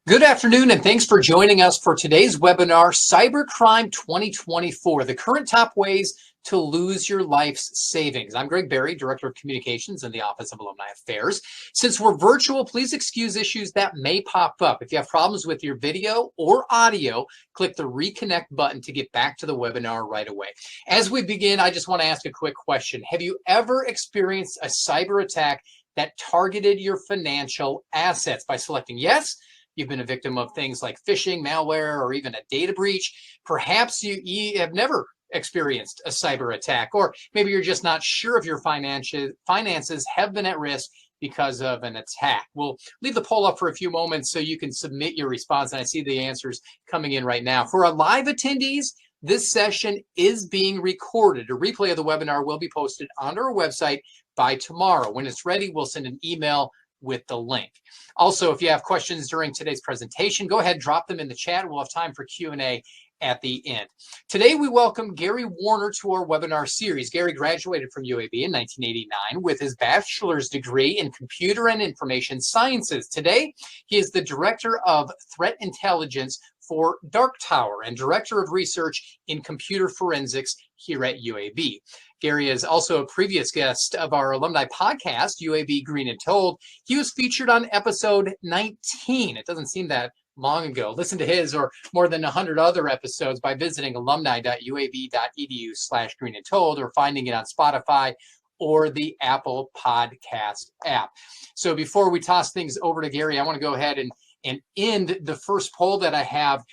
Good afternoon, and thanks for joining us for today's webinar, Cybercrime 2024, the current top ways to lose your life's savings. I'm Greg Berry, Director of Communications in the Office of Alumni Affairs. Since we're virtual, please excuse issues that may pop up. If you have problems with your video or audio, click the reconnect button to get back to the webinar right away. As we begin, I just want to ask a quick question. Have you ever experienced a cyber attack that targeted your financial assets? By selecting yes, you've been a victim of things like phishing, malware, or even a data breach. Perhaps you have never experienced a cyber attack, or maybe you're just not sure if your finances have been at risk because of an attack. We'll leave the poll up for a few moments so you can submit your response, and I see the answers coming in right now. For our live attendees, this session is being recorded. A replay of the webinar will be posted on our website by tomorrow. When it's ready, we'll send an email with the link. Also, if you have questions during today's presentation, go ahead, drop them in the chat. We'll have time for Q&A at the end. Today, we welcome Gary Warner to our webinar series. Gary graduated from UAB in 1989 with his bachelor's degree in computer and information sciences. Today, he is the director of threat intelligence for DarkTower and director of research in computer forensics here at UAB. Gary is also a previous guest of our alumni podcast, UAB Green and Told. He was featured on episode 19. It doesn't seem that long ago. Listen to his or more than 100 other episodes by visiting alumni.uab.edu/green and told or finding it on Spotify or the Apple Podcast app. So before we toss things over to Gary, I want to go ahead and end the first poll that I have.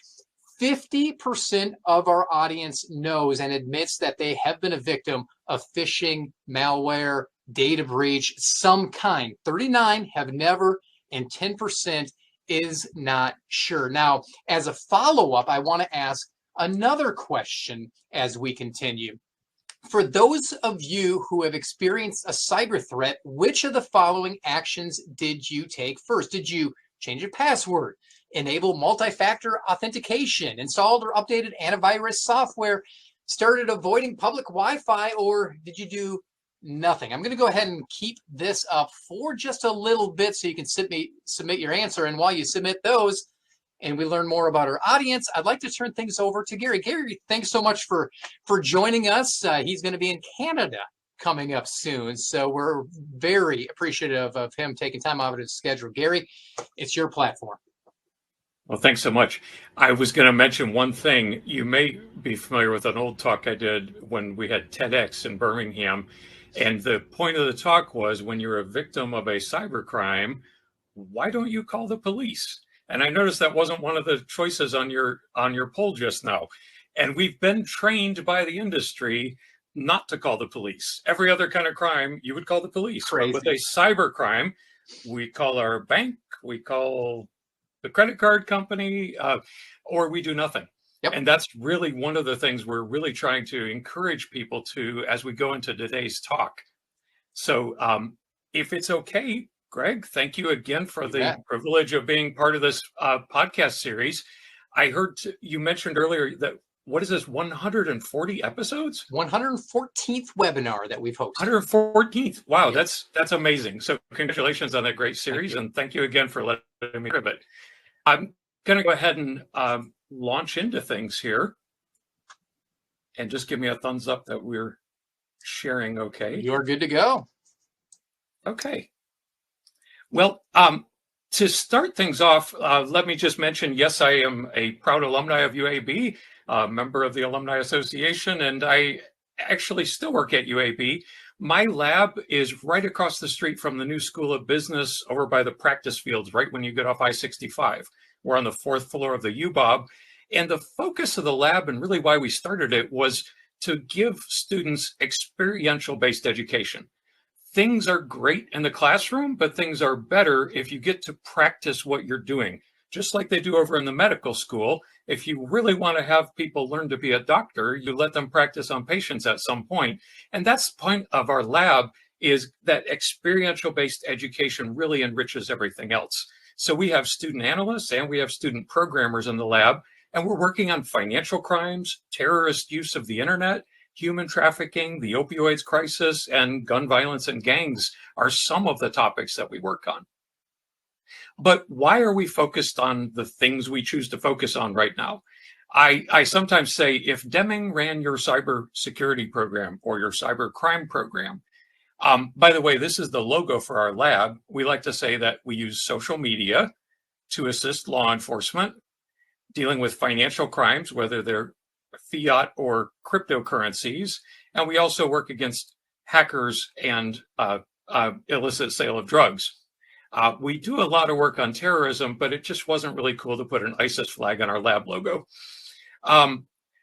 50% of our audience knows and admits that they have been a victim of phishing, malware, data breach, some kind. 39 have never, and 10% is not sure. Now, as a follow-up, I want to ask another question as we continue. For those of you who have experienced a cyber threat, which of the following actions did you take first? Did you change your password, enable multi-factor authentication, installed or updated antivirus software, started avoiding public Wi-Fi, or did you do nothing? I'm going to go ahead and keep this up for just a little bit so you can submit your answer. And while you submit those and we learn more about our audience, I'd like to turn things over to Gary. Gary, thanks so much for joining us. He's going to be in Canada coming up soon, so we're very appreciative of him taking time out of his schedule. Gary, it's your platform. Well, thanks so much. I was going to mention one thing. You may be familiar with an old talk I did when we had TEDx in Birmingham. And the point of the talk was, when you're a victim of a cybercrime, why don't you call the police? And I noticed that wasn't one of the choices on your poll just now. And we've been trained by the industry not to call the police. Every other kind of crime, you would call the police. Crazy. But with a cybercrime, we call our bank, we call the credit card company, or we do nothing. Yep. And that's really one of the things we're really trying to encourage people to as we go into today's talk. So if it's okay, Greg, thank you again for the privilege of being part of this podcast series. I heard you mentioned earlier that, what is this, 140 episodides? 114th webinar that we've hosted. 114th. Wow, Yes. that's amazing. So congratulations on that great series, and thank you again for letting me hear of it. I'm going to go ahead and launch into things here, and just give me a thumbs up that we're sharing okay. You're good to go. Okay. Well, to start things off, let me just mention, yes, I am a proud alumni of UAB, member of the Alumni Association, and I actually still work at UAB. My lab is right across the street from the new School of Business over by the practice fields, right when you get off I-65. We're on the 4th floor of the UBOB. And the focus of the lab, and really why we started it, was to give students experiential-based education. Things are great in the classroom, but things are better if you get to practice what you're doing. Just like they do over in the medical school, if you really want to have people learn to be a doctor, you let them practice on patients at some point. And that's the point of our lab, is that experiential-based education really enriches everything else. So we have student analysts and we have student programmers in the lab, and we're working on financial crimes, terrorist use of the internet, human trafficking, the opioids crisis, and gun violence and gangs are some of the topics that we work on. But why are we focused on the things we choose to focus on right now? I sometimes say if Deming ran your cybersecurity program or your cybercrime program, by the way, this is the logo for our lab. We like to say that we use social media to assist law enforcement dealing with financial crimes, whether they're fiat or cryptocurrencies. And we also work against hackers and illicit sale of drugs. We do a lot of work on terrorism, but it just wasn't really cool to put an ISIS flag on our lab logo.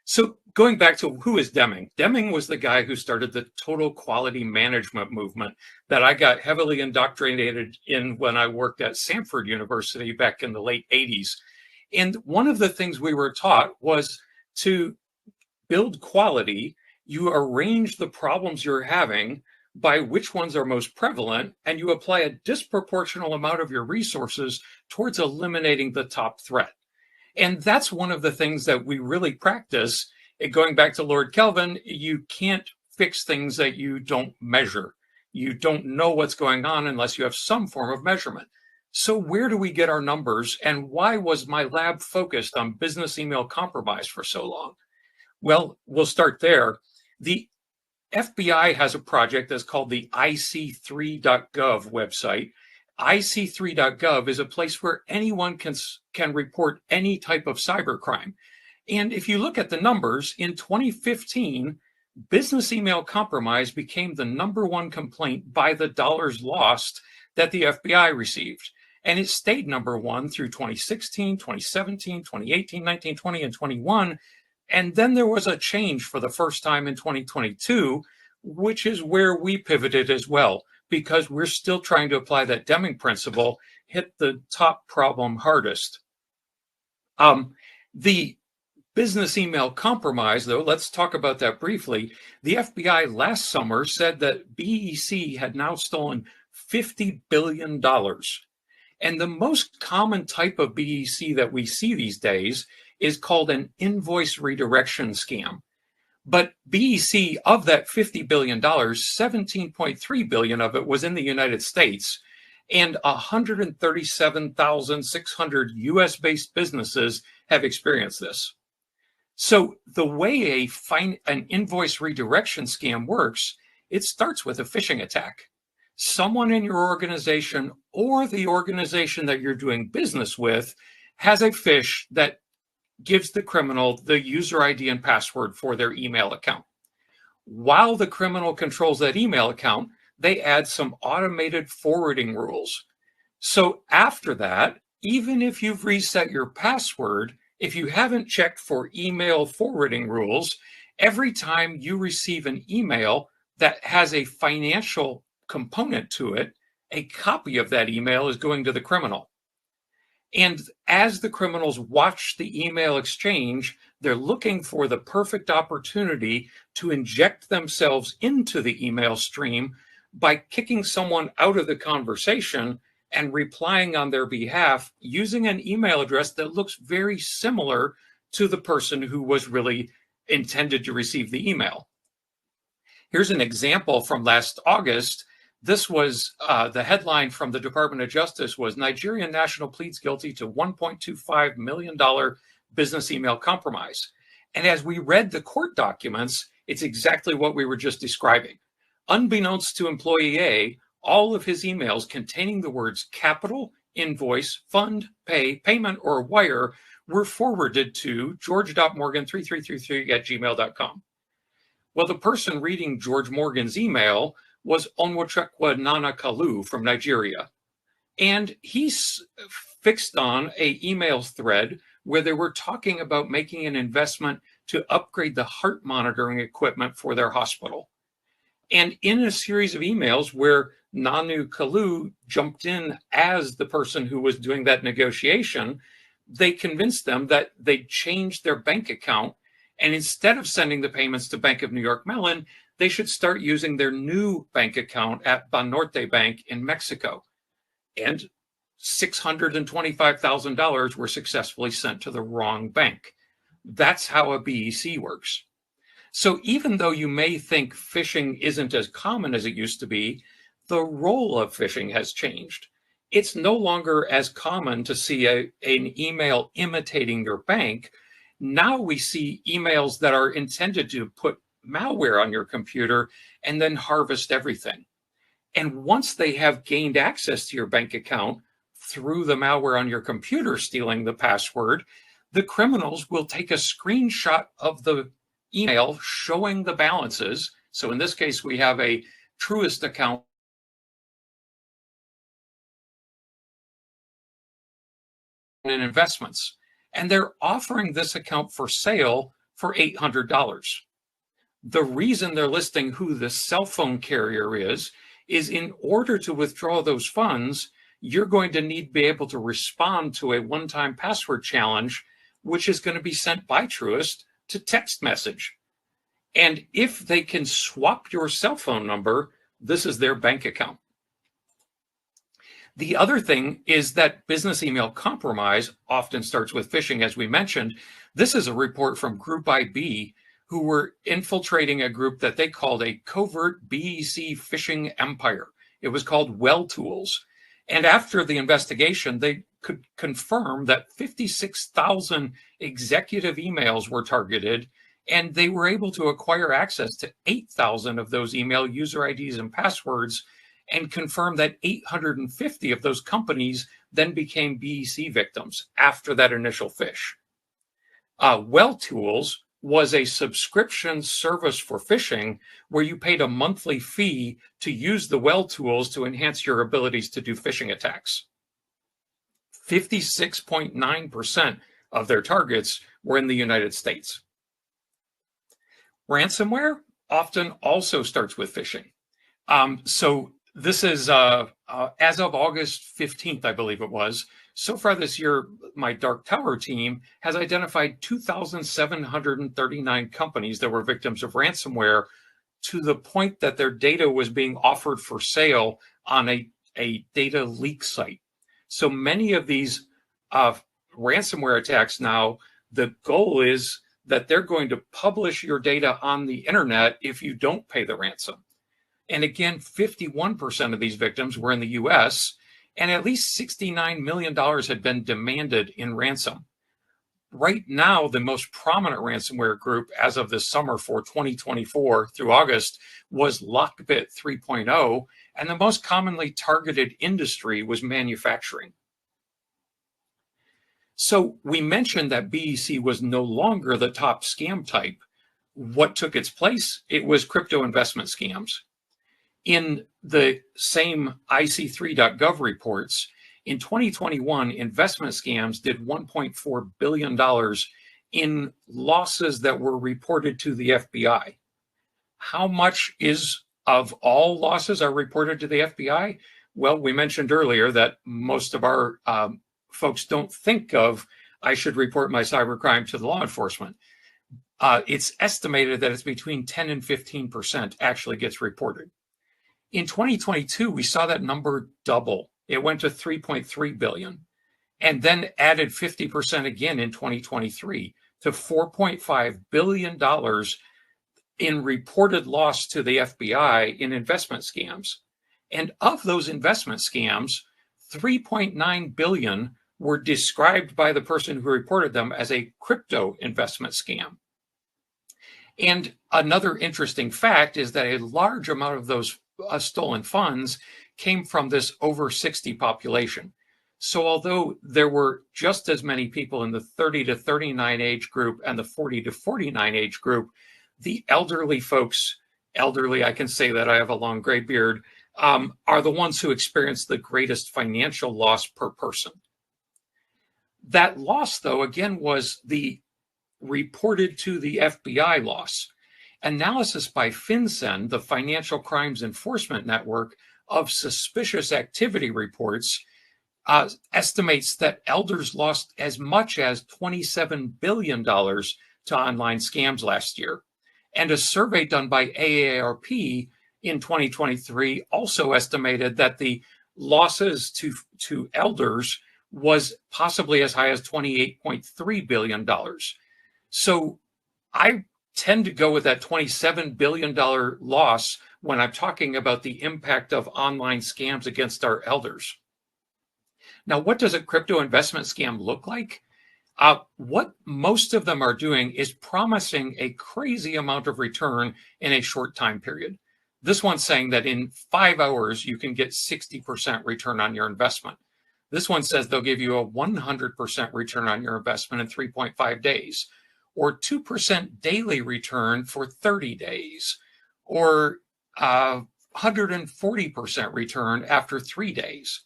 So going back to who is Deming? Deming was the guy who started the total quality management movement that I got heavily indoctrinated in when I worked at Samford University back in the late 80s. And one of the things we were taught was to build quality. You arrange the problems you're having by which ones are most prevalent, and you apply a disproportional amount of your resources towards eliminating the top threat. And that's one of the things that we really practice. Going back to Lord Kelvin, you can't fix things that you don't measure. You don't know what's going on unless you have some form of measurement. So where do we get our numbers, and why was my lab focused on business email compromise for so long? Well, we'll start there. The FBI has a project that's called the IC3.gov website. IC3.gov is a place where anyone can report any type of cybercrime. And if you look at the numbers, in 2015, business email compromise became the #1 complaint by the dollars lost that the FBI received. And it stayed #1 through 2016, 2017, 2018, 19, 20, and 21. And then there was a change for the first time in 2022, which is where we pivoted as well, because we're still trying to apply that Deming principle, hit the top problem hardest. The business email compromise, though, let's talk about that briefly. The FBI last summer said that BEC had now stolen $50 billion. And the most common type of BEC that we see these days is called an invoice redirection scam. But BEC, of that $50 billion, 17.3 billion of it was in the United States, and 137,600 US-based businesses have experienced this. So the way an invoice redirection scam works, it starts with a phishing attack. Someone in your organization or the organization that you're doing business with has a phish that gives the criminal the user ID and password for their email account. While the criminal controls that email account, they add some automated forwarding rules. So after that, even if you've reset your password, if you haven't checked for email forwarding rules, every time you receive an email that has a financial component to it, a copy of that email is going to the criminal. And as the criminals watch the email exchange, they're looking for the perfect opportunity to inject themselves into the email stream by kicking someone out of the conversation and replying on their behalf using an email address that looks very similar to the person who was really intended to receive the email. Here's an example from last August. This was the headline from the Department of Justice was Nigerian national pleads guilty to $1.25 million business email compromise. And as we read the court documents, it's exactly what we were just describing. Unbeknownst to employee A, all of his emails containing the words capital, invoice, fund, pay, payment, or wire were forwarded to george.morgan3333@gmail.com. Well, the person reading George Morgan's email was Onwuchekwa Nana Kalu from Nigeria. And he's fixed on a email thread where they were talking about making an investment to upgrade the heart monitoring equipment for their hospital. And in a series of emails where Nanu Kalu jumped in as the person who was doing that negotiation, they convinced them that they'd changed their bank account. And instead of sending the payments to Bank of New York Mellon, they should start using their new bank account at Banorte Bank in Mexico. And $625,000 were successfully sent to the wrong bank. That's how a BEC works. So even though you may think phishing isn't as common as it used to be, the role of phishing has changed. it's no longer as common to see an email imitating your bank. Now we see emails that are intended to put malware on your computer and then harvest everything. And once they have gained access to your bank account through the malware on your computer stealing the password, the criminals will take a screenshot of the email showing the balances. So in this case, we have a Truist account in investments, and they're offering this account for sale for $800. The reason they're listing who the cell phone carrier is in order to withdraw those funds, you're going to need to be able to respond to a one-time password challenge, which is going to be sent by Truist to text message. And if they can swap your cell phone number, this is their bank account. The other thing is that business email compromise often starts with phishing, as we mentioned. This is a report from Group IB, who were infiltrating a group that they called a covert BEC phishing empire. It was called Well Tools. And after the investigation, they could confirm that 56,000 executive emails were targeted, and they were able to acquire access to 8,000 of those email user IDs and passwords, and confirm that 850 of those companies then became BEC victims after that initial phish. Well Tools was a subscription service for phishing where you paid a monthly fee to use the Well Tools to enhance your abilities to do phishing attacks. 56.9% of their targets were in the United States. Ransomware often also starts with phishing. So this is as of August 15th, I believe it was. So far this year, my DarkTower team has identified 2,739 companies that were victims of ransomware, to the point that their data was being offered for sale on a data leak site. So many of these ransomware attacks now, the goal is that they're going to publish your data on the internet if you don't pay the ransom. And again, 51% of these victims were in the US, and at least $69 million had been demanded in ransom. Right now, the most prominent ransomware group as of this summer for 2024 through August was Lockbit 3.0, and the most commonly targeted industry was manufacturing. So we mentioned that BEC was no longer the top scam type. What took its place? It was crypto investment scams. In the same IC3.gov reports, in 2021, investment scams did $1.4 billion in losses that were reported to the FBI. How much of all losses are reported to the FBI? Well, we mentioned earlier that most of our folks don't think of, I should report my cybercrime to the law enforcement. It's estimated that it's between 10 and 15% actually gets reported. In 2022, we saw that number double. It went to 3.3 billion, and then added 50% again in 2023 to $4.5 billion in reported loss to the FBI in investment scams. And of those investment scams, 3.9 billion were described by the person who reported them as a crypto investment scam. And another interesting fact is that a large amount of those stolen funds came from this over 60 population. So although there were just as many people in the 30 to 39 age group and the 40 to 49 age group, the elderly folks, I can say that I have a long gray beard, are the ones who experience the greatest financial loss per person. That loss, though, again, was the reported to the FBI loss. Analysis by FinCEN, the Financial Crimes Enforcement Network, of suspicious activity reports estimates that elders lost as much as $27 billion to online scams last year. And a survey done by AARP in 2023 also estimated that the losses to elders was possibly as high as $28.3 billion. So I tend to go with that $27 billion loss when I'm talking about the impact of online scams against our elders. Now, what does a crypto investment scam look like? What most of them are doing is promising a crazy amount of return in a short time period. This one's saying that in 5 hours, you can get 60% return on your investment. This one says they'll give you a 100% return on your investment in 3.5 days, or 2% daily return for 30 days, or 140% return after 3 days.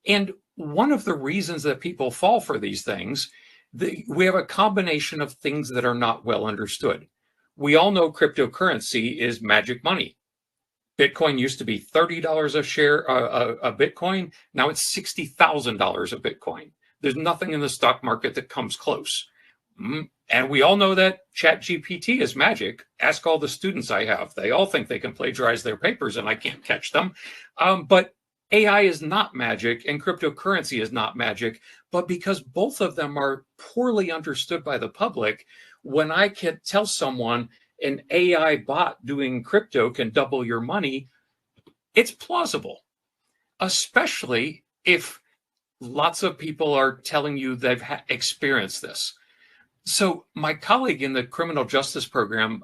And one of the reasons that people fall for these things, we have a combination of things that are not well understood. We all know cryptocurrency is magic money. Bitcoin used to be $30 a share, a Bitcoin. Now it's $60,000 a Bitcoin. There's nothing in the stock market that comes close. And we all know that ChatGPT is magic. Ask all the students I have. They all think they can plagiarize their papers and I can't catch them. But AI is not magic and cryptocurrency is not magic. But because both of them are poorly understood by the public, when I can tell someone an AI bot doing crypto can double your money, it's plausible, especially if lots of people are telling you they've experienced this. So my colleague in the criminal justice program,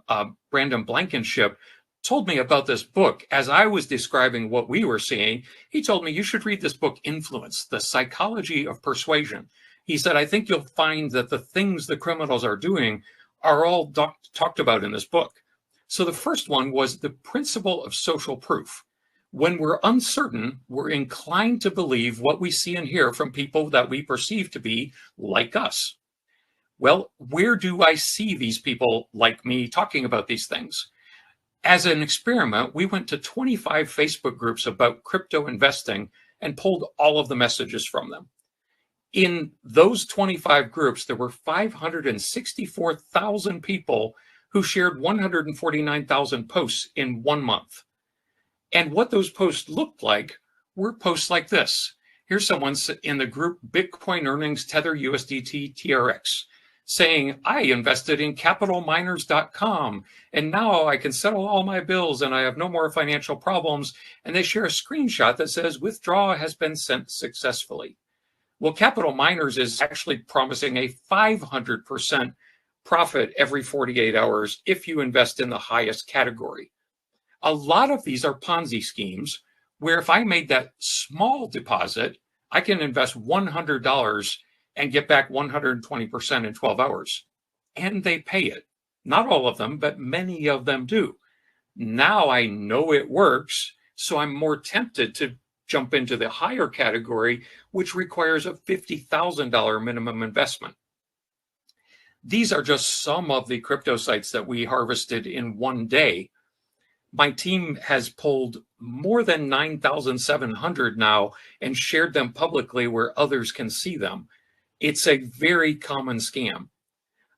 Brandon Blankenship, told me about this book. As I was describing what we were seeing, he told me, you should read this book, Influence, The Psychology of Persuasion. He said, I think you'll find that the things the criminals are doing are all talked about in this book. So the first one was the principle of social proof. When we're uncertain, we're inclined to believe what we see and hear from people that we perceive to be like us. Well, where do I see these people like me talking about these things? As an experiment, we went to 25 Facebook groups about crypto investing and pulled all of the messages from them. In those 25 groups, there were 564,000 people who shared 149,000 posts in 1 month. And what those posts looked like were posts like this. Here's someone in the group Bitcoin Earnings Tether USDT TRX saying, I invested in capitalminers.com and now I can settle all my bills and I have no more financial problems. And they share a screenshot that says withdrawal has been sent successfully. Well, Capital Miners is actually promising a 500% profit every 48 hours if you invest in the highest category. A lot of these are Ponzi schemes where if I made that small deposit, I can invest $100 and get back 120% in 12 hours. And they pay it. Not all of them, but many of them do. Now I know it works, so I'm more tempted to jump into the higher category, which requires a $50,000 minimum investment. These are just some of the crypto sites that we harvested in one day. My team has pulled more than 9,700 now and shared them publicly where others can see them. It's a very common scam.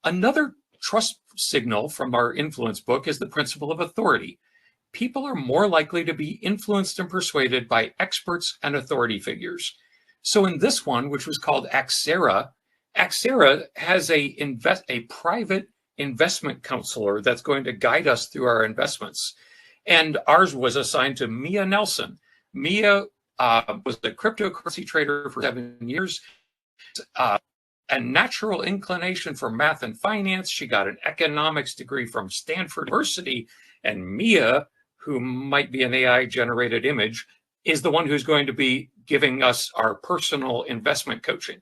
Another trust signal from our influence book is the principle of authority. People are more likely to be influenced and persuaded by experts and authority figures. So in this one, which was called Axera has a private investment counselor that's going to guide us through our investments. And ours was assigned to Mia Nelson. Mia was a cryptocurrency trader for 7 years, a natural inclination for math and finance. She got an economics degree from Stanford University. And Mia, who might be an AI-generated image, is the one who's going to be giving us our personal investment coaching.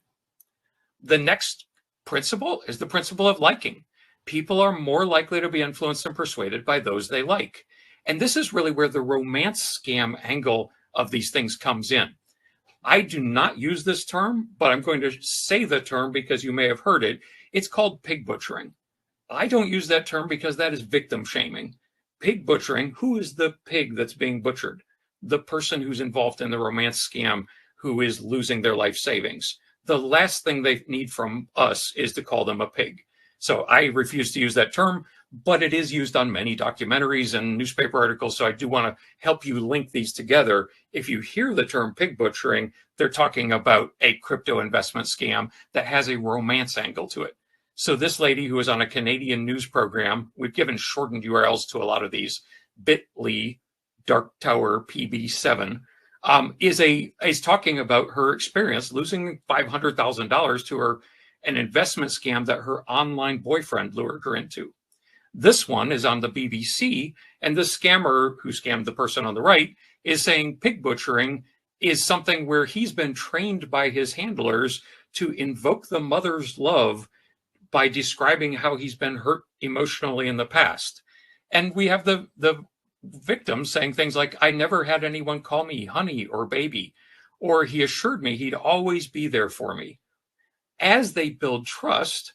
The next principle is the principle of liking. People are more likely to be influenced and persuaded by those they like. And this is really where the romance scam angle of these things comes in. I do not use this term, but I'm going to say the term because you may have heard it. It's called pig butchering. I don't use that term because that is victim shaming. Pig butchering, who is the pig that's being butchered? The person who's involved in the romance scam who is losing their life savings. The last thing they need from us is to call them a pig. So I refuse to use that term, but it is used on many documentaries and newspaper articles. So I do want to help you link these together. If you hear the term pig butchering, they're talking about a crypto investment scam that has a romance angle to it. So this lady who was on a Canadian news program, we've given shortened URLs to a lot of these, bit.ly, DarkTower PB7. is talking about her experience losing $500,000 to an investment scam that her online boyfriend lured her into. This one is on the BBC, and the scammer who scammed the person on the right is saying pig butchering is something where he's been trained by his handlers to invoke the mother's love by describing how he's been hurt emotionally in the past. And we have the victim saying things like, I never had anyone call me honey or baby, or he assured me he'd always be there for me. As they build trust,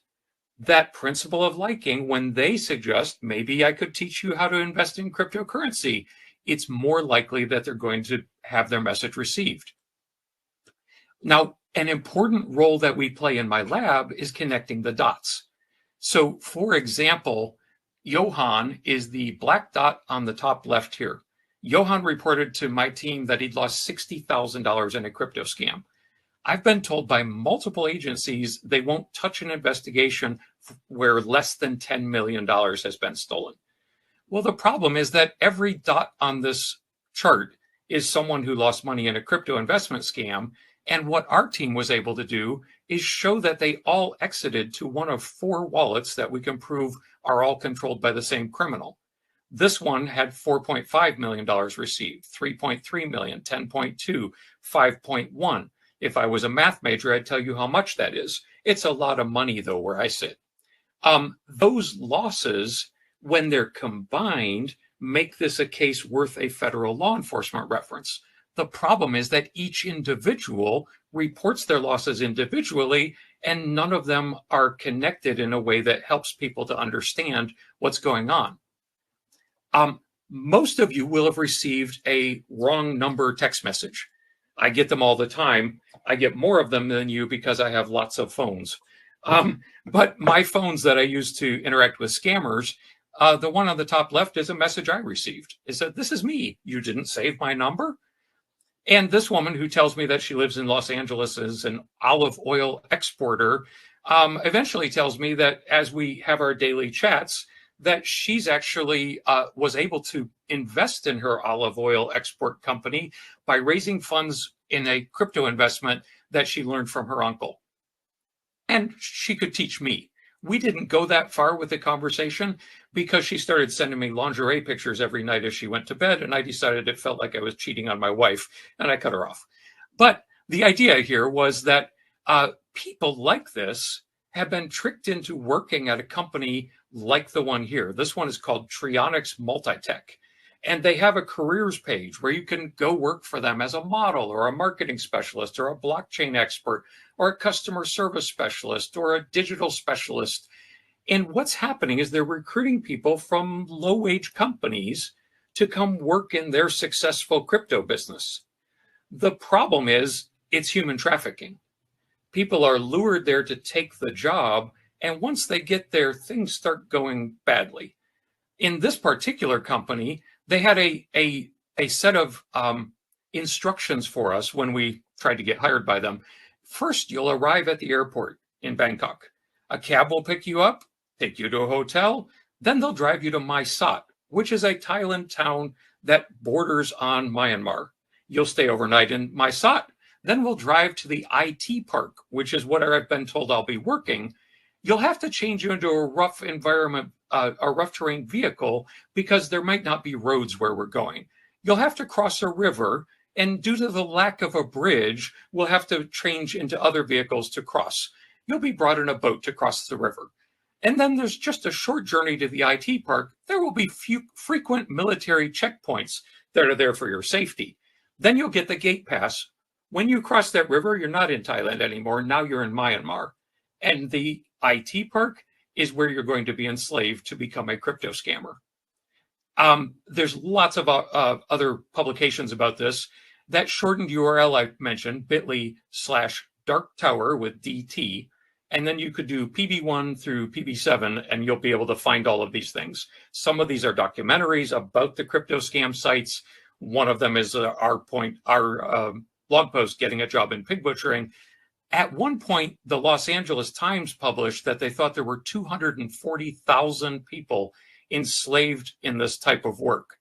that principle of liking, when they suggest, maybe I could teach you how to invest in cryptocurrency, it's more likely that they're going to have their message received. Now, an important role that we play in my lab is connecting the dots. So, for example, Johan is the black dot on the top left here. Johan reported to my team that he'd lost $60,000 in a crypto scam. I've been told by multiple agencies they won't touch an investigation where less than $10 million has been stolen. Well, the problem is that every dot on this chart is someone who lost money in a crypto investment scam. And what our team was able to do is show that they all exited to one of 4 wallets that we can prove are all controlled by the same criminal. This one had $4.5 million received, $3.3 million, $10.2, $5.1. If I was a math major, I'd tell you how much that is. It's a lot of money, though, where I sit. Those losses, when they're combined, make this a case worth a federal law enforcement reference. The problem is that each individual reports their losses individually, and none of them are connected in a way that helps people to understand what's going on. Most of you will have received a wrong number text message. I get them all the time. I get more of them than you because I have lots of phones. But my phones that I use to interact with scammers, the one on the top left is a message I received. It said, "This is me. You didn't save my number?" And this woman who tells me that she lives in Los Angeles as an olive oil exporter, eventually tells me that as we have our daily chats, that she's actually was able to invest in her olive oil export company by raising funds in a crypto investment that she learned from her uncle. And she could teach me. We didn't go that far with the conversation because she started sending me lingerie pictures every night as she went to bed, and I decided it felt like I was cheating on my wife, and I cut her off. But the idea here was that people like this have been tricked into working at a company like the one here. This one is called Trionics Multitech. And they have a careers page where you can go work for them as a model or a marketing specialist or a blockchain expert or a customer service specialist or a digital specialist. And what's happening is they're recruiting people from low-wage companies to come work in their successful crypto business. The problem is it's human trafficking. People are lured there to take the job, and once they get there, things start going badly. In this particular company, they had a set of instructions for us when we tried to get hired by them. First, you'll arrive at the airport in Bangkok. A cab will pick you up, take you to a hotel, then they'll drive you to Mae Sot, which is a Thailand town that borders on Myanmar. You'll stay overnight in Mae Sot. Then we'll drive to the IT park, which is what I've been told I'll be working. You'll have to change you into a rough environment, a rough terrain vehicle, because there might not be roads where we're going. You'll have to cross a river, and due to the lack of a bridge, we'll have to change into other vehicles to cross. You'll be brought in a boat to cross the river. And then there's just a short journey to the IT park. There will be frequent military checkpoints that are there for your safety. Then you'll get the gate pass. When you cross that river, you're not in Thailand anymore. Now you're in Myanmar. And the IT park is where you're going to be enslaved to become a crypto scammer. There's lots of other publications about this. That shortened URL I mentioned, bit.ly/DarkTower with DT. And then you could do PB1 through PB7, and you'll be able to find all of these things. Some of these are documentaries about the crypto scam sites. One of them is our blog post, Getting a Job in Pig Butchering. At one point, the Los Angeles Times published that they thought there were 240,000 people enslaved in this type of work.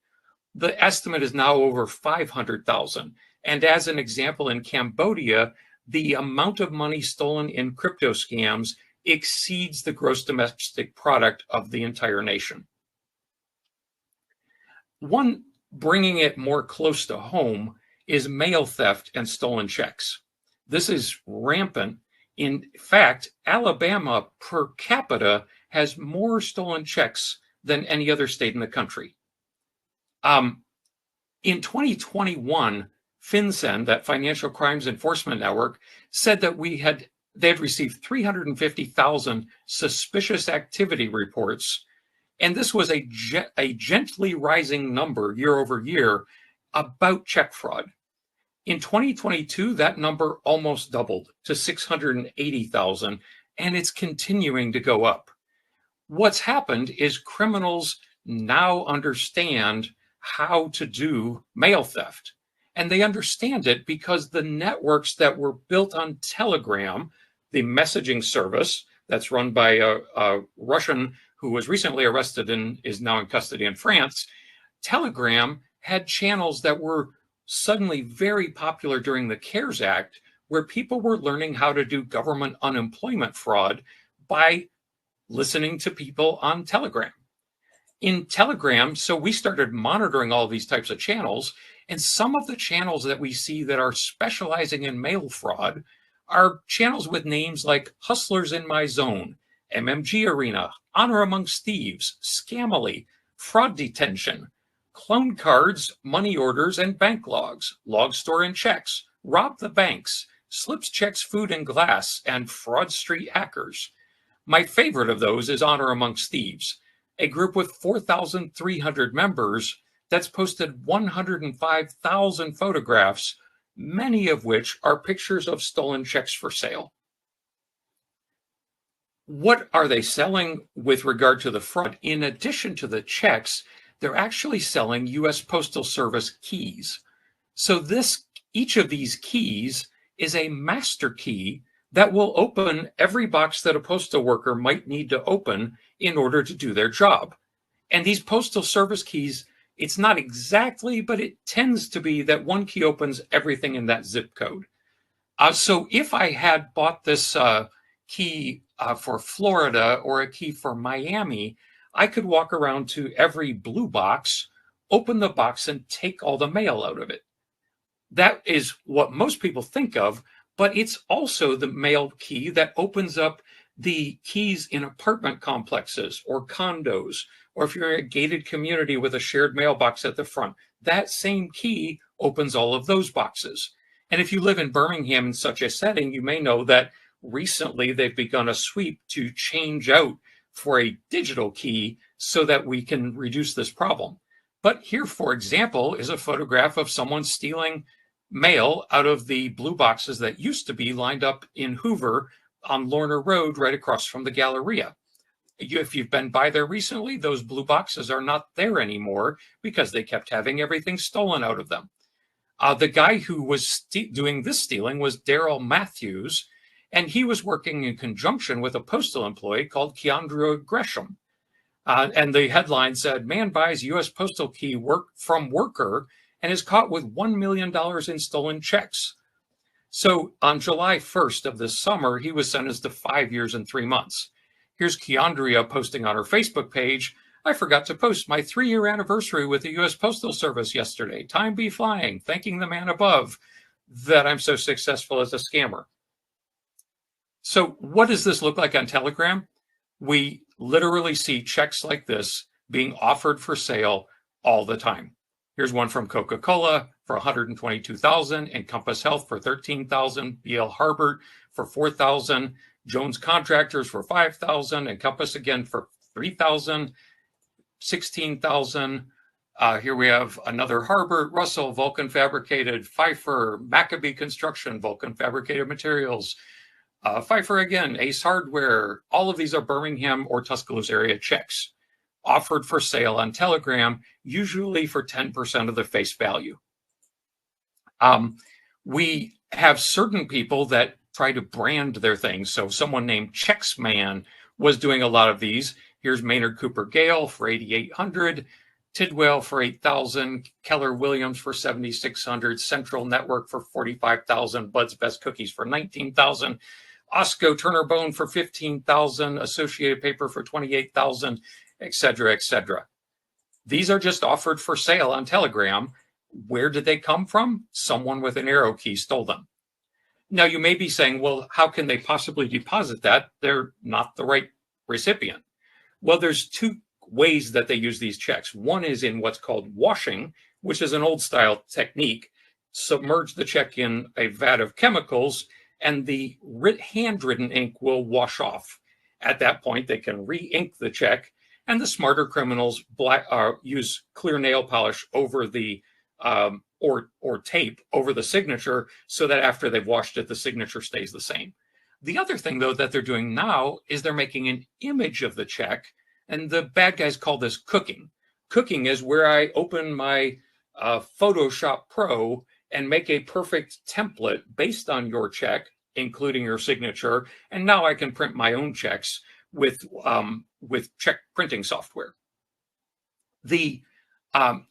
The estimate is now over 500,000. And as an example, in Cambodia, the amount of money stolen in crypto scams exceeds the gross domestic product of the entire nation. One bringing it more close to home is mail theft and stolen checks. This is rampant. In fact, Alabama per capita has more stolen checks than any other state in the country. In 2021, FinCEN, that Financial Crimes Enforcement Network, said that they had received 350,000 suspicious activity reports, and this was a gently rising number year over year about check fraud. In 2022, that number almost doubled to 680,000, and it's continuing to go up. What's happened is criminals now understand how to do mail theft. And they understand it because the networks that were built on Telegram, the messaging service that's run by a Russian who was recently arrested and is now in custody in France, Telegram had channels that were suddenly very popular during the CARES Act, where people were learning how to do government unemployment fraud by listening to people on Telegram. In Telegram, so we started monitoring all these types of channels, and some of the channels that we see that are specializing in mail fraud are channels with names like Hustlers in My Zone, MMG Arena, Honor Amongst Thieves, Scamily, Fraud Detention, Clone Cards, Money Orders and Bank Logs, Log Store and Checks, Rob the Banks, Slips Checks Food and Glass, and Fraud Street Hackers. My favorite of those is Honor Amongst Thieves, a group with 4,300 members that's posted 105,000 photographs, many of which are pictures of stolen checks for sale. What are they selling with regard to the fraud? In addition to the checks, they're actually selling U.S. Postal Service keys. So each of these keys is a master key that will open every box that a postal worker might need to open in order to do their job. And these Postal Service keys, it's not exactly, but it tends to be that one key opens everything in that zip code. So if I had bought this key for Florida or a key for Miami, I could walk around to every blue box, open the box, and take all the mail out of it. That is what most people think of, but it's also the mail key that opens up the keys in apartment complexes or condos, or if you're in a gated community with a shared mailbox at the front, that same key opens all of those boxes. And if you live in Birmingham in such a setting, you may know that recently they've begun a sweep to change out for a digital key so that we can reduce this problem. But here, for example, is a photograph of someone stealing mail out of the blue boxes that used to be lined up in Hoover on Lorna Road right across from the Galleria. If you've been by there recently, those blue boxes are not there anymore because they kept having everything stolen out of them. The guy who was doing this stealing was Daryl Matthews, and he was working in conjunction with a postal employee called Keandra Gresham. And the headline said, "Man buys U.S. postal key from worker and is caught with $1 million in stolen checks." So on July 1st of this summer, he was sentenced to 5 years and 3 months. Here's Keandria posting on her Facebook page, "I forgot to post my 3-year anniversary with the U.S. Postal Service yesterday. Time be flying, thanking the man above that I'm so successful as a scammer." So what does this look like on Telegram? We literally see checks like this being offered for sale all the time. Here's one from Coca-Cola for $122,000, Encompass Health for $13,000, BL Harbert for $4,000, Jones Contractors for $5,000, Encompass again for $3,000, $16,000. Here we have another Harbert, Russell, Vulcan Fabricated, Pfeiffer, Maccabee Construction, Vulcan Fabricated Materials, Pfeiffer again, Ace Hardware. All of these are Birmingham or Tuscaloosa area checks offered for sale on Telegram, usually for 10% of the face value. We have certain people that try to brand their things. So someone named Checksman was doing a lot of these. Here's Maynard Cooper Gale for $8,800. Tidwell for 8,000, Keller Williams for 7,600, Central Network for 45,000, Bud's Best Cookies for 19,000, Osco Turner Bone for 15,000, Associated Paper for 28,000, et cetera, et cetera. These are just offered for sale on Telegram. Where did they come from? Someone with an arrow key stole them. Now, you may be saying, well, how can they possibly deposit that? They're not the right recipient. Well, there's two ways that they use these checks. One is in what's called washing, which is an old style technique. Submerge the check in a vat of chemicals and the handwritten ink will wash off. At that point, they can re-ink the check, and the smarter criminals use clear nail polish over the or tape over the signature so that after they've washed it, the signature stays the same. The other thing, though, that they're doing now is they're making an image of the check, and the bad guys call this cooking. Cooking is where I open my Photoshop Pro and make a perfect template based on your check, including your signature, and now I can print my own checks with check printing software.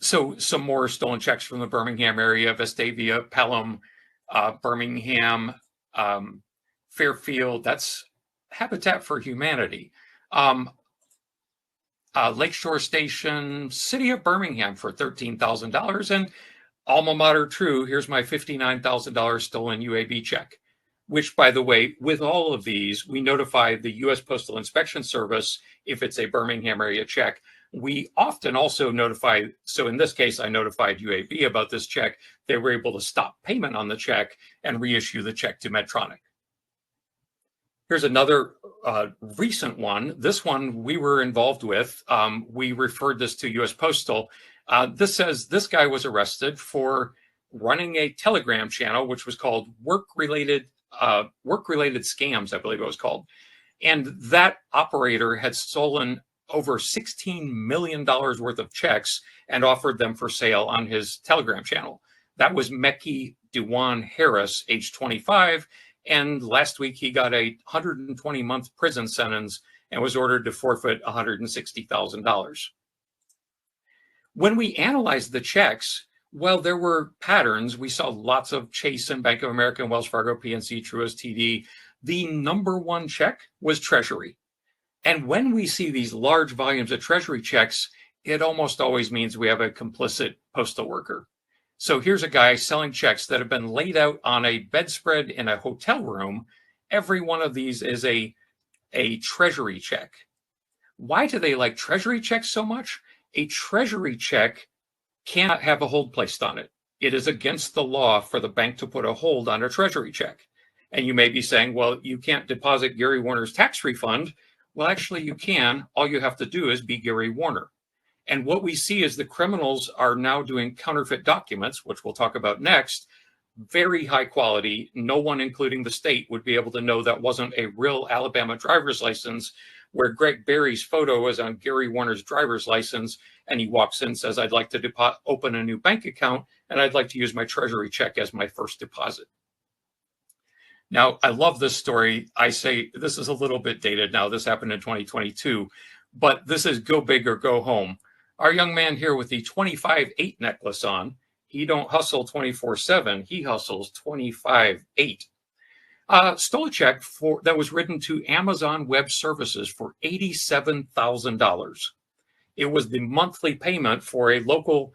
So some more stolen checks from the Birmingham area: Vestavia, Pelham, Birmingham, Fairfield. That's Habitat for Humanity. Lakeshore Station, City of Birmingham for $13,000, and Alma Mater True. Here's my $59,000 stolen UAB check. Which, by the way, with all of these, we notify the U.S. Postal Inspection Service if it's a Birmingham area check. We often also notify, so in this case, I notified UAB about this check. They were able to stop payment on the check and reissue the check to Medtronic. Here's another recent one. This one we were involved with. We referred this to U.S. Postal. This says this guy was arrested for running a Telegram channel, which was called work-related scams, I believe it was called. And that operator had stolen over $16 million worth of checks and offered them for sale on his Telegram channel. That was Mekki Dewan Harris, age 25. And last week he got a 120-month prison sentence and was ordered to forfeit $160,000. When we analyzed the checks, well, there were patterns. We saw lots of Chase and Bank of America and Wells Fargo, PNC, Truist, TD. The number one check was Treasury. And when we see these large volumes of Treasury checks, it almost always means we have a complicit postal worker. So here's a guy selling checks that have been laid out on a bedspread in a hotel room. Every one of these is a Treasury check. Why do they like Treasury checks so much? A Treasury check cannot have a hold placed on it. It is against the law for the bank to put a hold on a Treasury check. And you may be saying, well, you can't deposit Gary Warner's tax refund. Well, actually, you can. All you have to do is be Gary Warner. And what we see is the criminals are now doing counterfeit documents, which we'll talk about next, very high quality. No one, including the state, would be able to know that wasn't a real Alabama driver's license, where Greg Barry's photo is on Gary Warner's driver's license, and he walks in and says, I'd like to open a new bank account, and I'd like to use my Treasury check as my first deposit. Now, I love this story. I say this is a little bit dated now. This happened in 2022, but this is go big or go home. Our young man here with the 25/8 necklace on, he don't hustle 24/7. He hustles 25/8. Stole a check that was written to Amazon Web Services for $87,000. It was the monthly payment for a local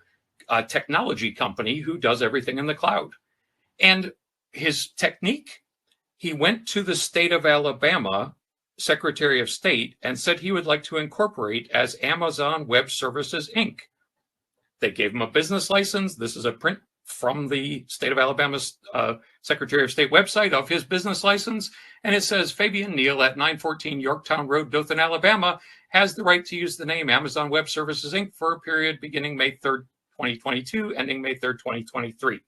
technology company who does everything in the cloud. And his technique, he went to the state of Alabama Secretary of State and said he would like to incorporate as Amazon Web Services, Inc. They gave him a business license. This is a print from the state of Alabama's Secretary of State website of his business license. And it says Fabian Neal at 914 Yorktown Road, Dothan, Alabama, has the right to use the name Amazon Web Services, Inc. for a period beginning May 3rd, 2022, ending May 3rd, 2023.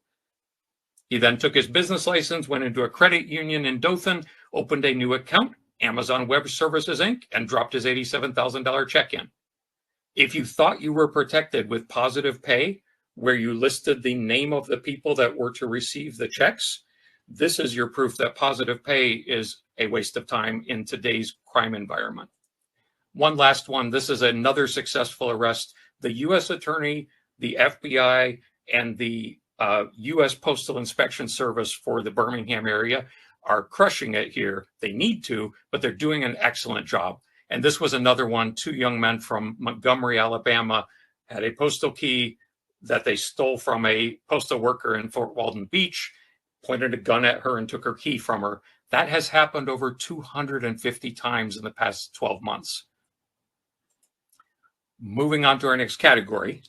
He then took his business license, went into a credit union in Dothan, opened a new account, Amazon Web Services, Inc., and dropped his $87,000 check in. If you thought you were protected with positive pay, where you listed the name of the people that were to receive the checks, this is your proof that positive pay is a waste of time in today's crime environment. One last one. This is another successful arrest The U.S. Attorney, the FBI, and the U.S. Postal Inspection Service for the Birmingham area are crushing it here. They need to, but they're doing an excellent job. And this was another one. Two young men from Montgomery, Alabama, had a postal key that they stole from a postal worker in Fort Walton Beach, pointed a gun at her and took her key from her. That has happened over 250 times in the past 12 months. Moving on to our next category.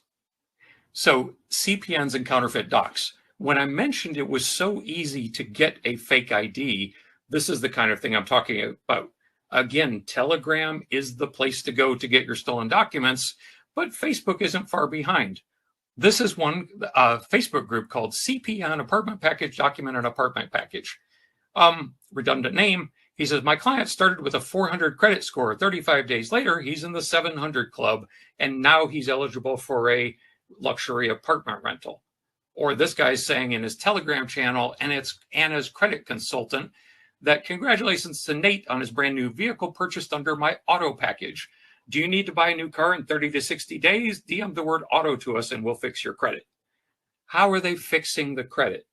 So CPNs and counterfeit docs. When I mentioned it was so easy to get a fake ID, this is the kind of thing I'm talking about. Again, Telegram is the place to go to get your stolen documents, but Facebook isn't far behind. This is one Facebook group called CPN Apartment Package Document and Apartment Package. Redundant name. He says, my client started with a 400 credit score. 35 days later, he's in the 700 club, and now he's eligible for a luxury apartment rental. Or this guy's saying in his Telegram channel, and it's Anna's credit consultant, that congratulations to Nate on his brand new vehicle purchased under my auto package. Do you need to buy a new car in 30 to 60 days? DM the word auto to us and we'll fix your credit. How are they fixing the credit?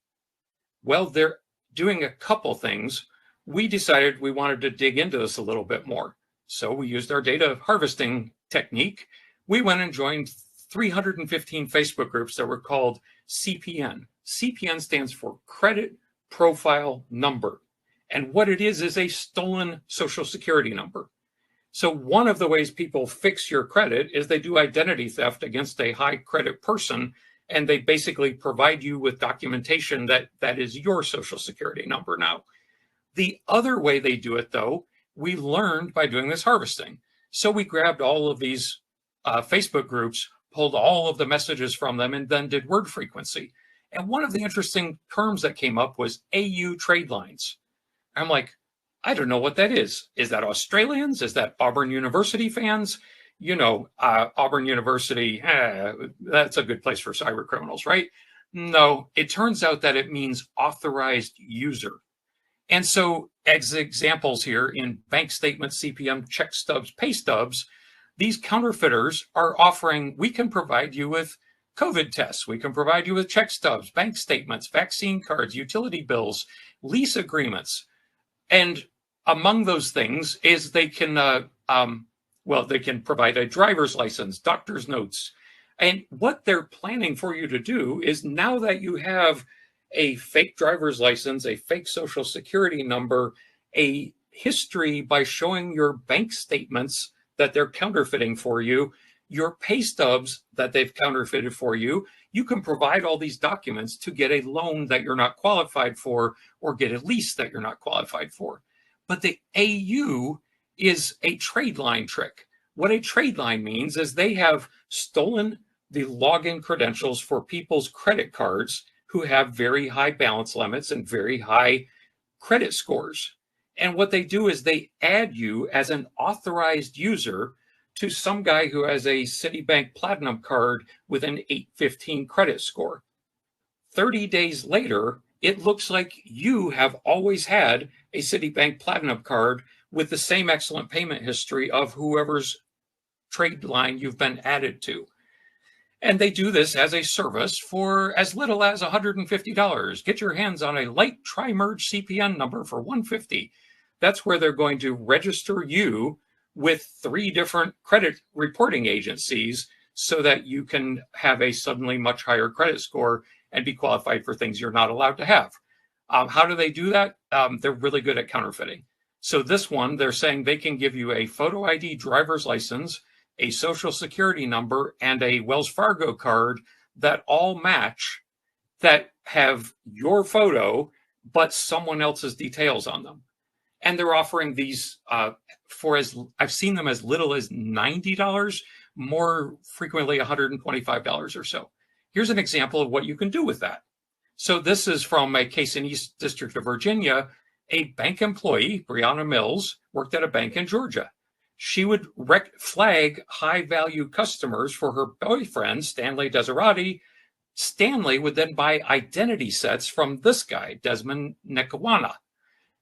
Well, they're doing a couple things. We decided we wanted to dig into this a little bit more. So we used our data harvesting technique. We went and joined 315 Facebook groups that were called CPN. CPN stands for Credit Profile Number. And what it is a stolen social security number. So one of the ways people fix your credit is they do identity theft against a high credit person, and they basically provide you with documentation that is your social security number now. The other way they do it, though, we learned by doing this harvesting. So we grabbed all of these Facebook groups, pulled all of the messages from them, and then did word frequency. And one of the interesting terms that came up was AU trade lines. I'm like, I don't know what that is. Is that Australians? Is that Auburn University fans? You know, Auburn University, that's a good place for cyber criminals, right? No, it turns out that it means authorized user. And so as examples here in bank statements, CPM, check stubs, pay stubs, these counterfeiters are offering, we can provide you with COVID tests. We can provide you with check stubs, bank statements, vaccine cards, utility bills, lease agreements. And among those things is they can, they can provide a driver's license, doctor's notes. And what they're planning for you to do is, now that you have a fake driver's license, a fake social security number, a history by showing your bank statements that they're counterfeiting for you, your pay stubs that they've counterfeited for you, you can provide all these documents to get a loan that you're not qualified for or get a lease that you're not qualified for. But the AU is a trade line trick. What a trade line means is they have stolen the login credentials for people's credit cards who have very high balance limits and very high credit scores. And what they do is they add you as an authorized user to some guy who has a Citibank Platinum card with an 815 credit score. 30 days later, it looks like you have always had a Citibank Platinum card with the same excellent payment history of whoever's trade line you've been added to. And they do this as a service for as little as $150. Get your hands on a light tri-merge CPN number for $150. That's where they're going to register you with 3 different credit reporting agencies so that you can have a suddenly much higher credit score and be qualified for things you're not allowed to have. How do they do that? They're really good at counterfeiting. So this one, they're saying they can give you a photo ID driver's license, a social security number, and a Wells Fargo card that all match, that have your photo, but someone else's details on them. And they're offering these for, as I've seen them, as little as $90, more frequently $125 or so. Here's an example of what you can do with that. So this is from a case in East District of Virginia. A bank employee, Brianna Mills, worked at a bank in Georgia. She would flag high-value customers for her boyfriend, Stanley Desirati. Stanley would then buy identity sets from this guy, Desmond Nekawana.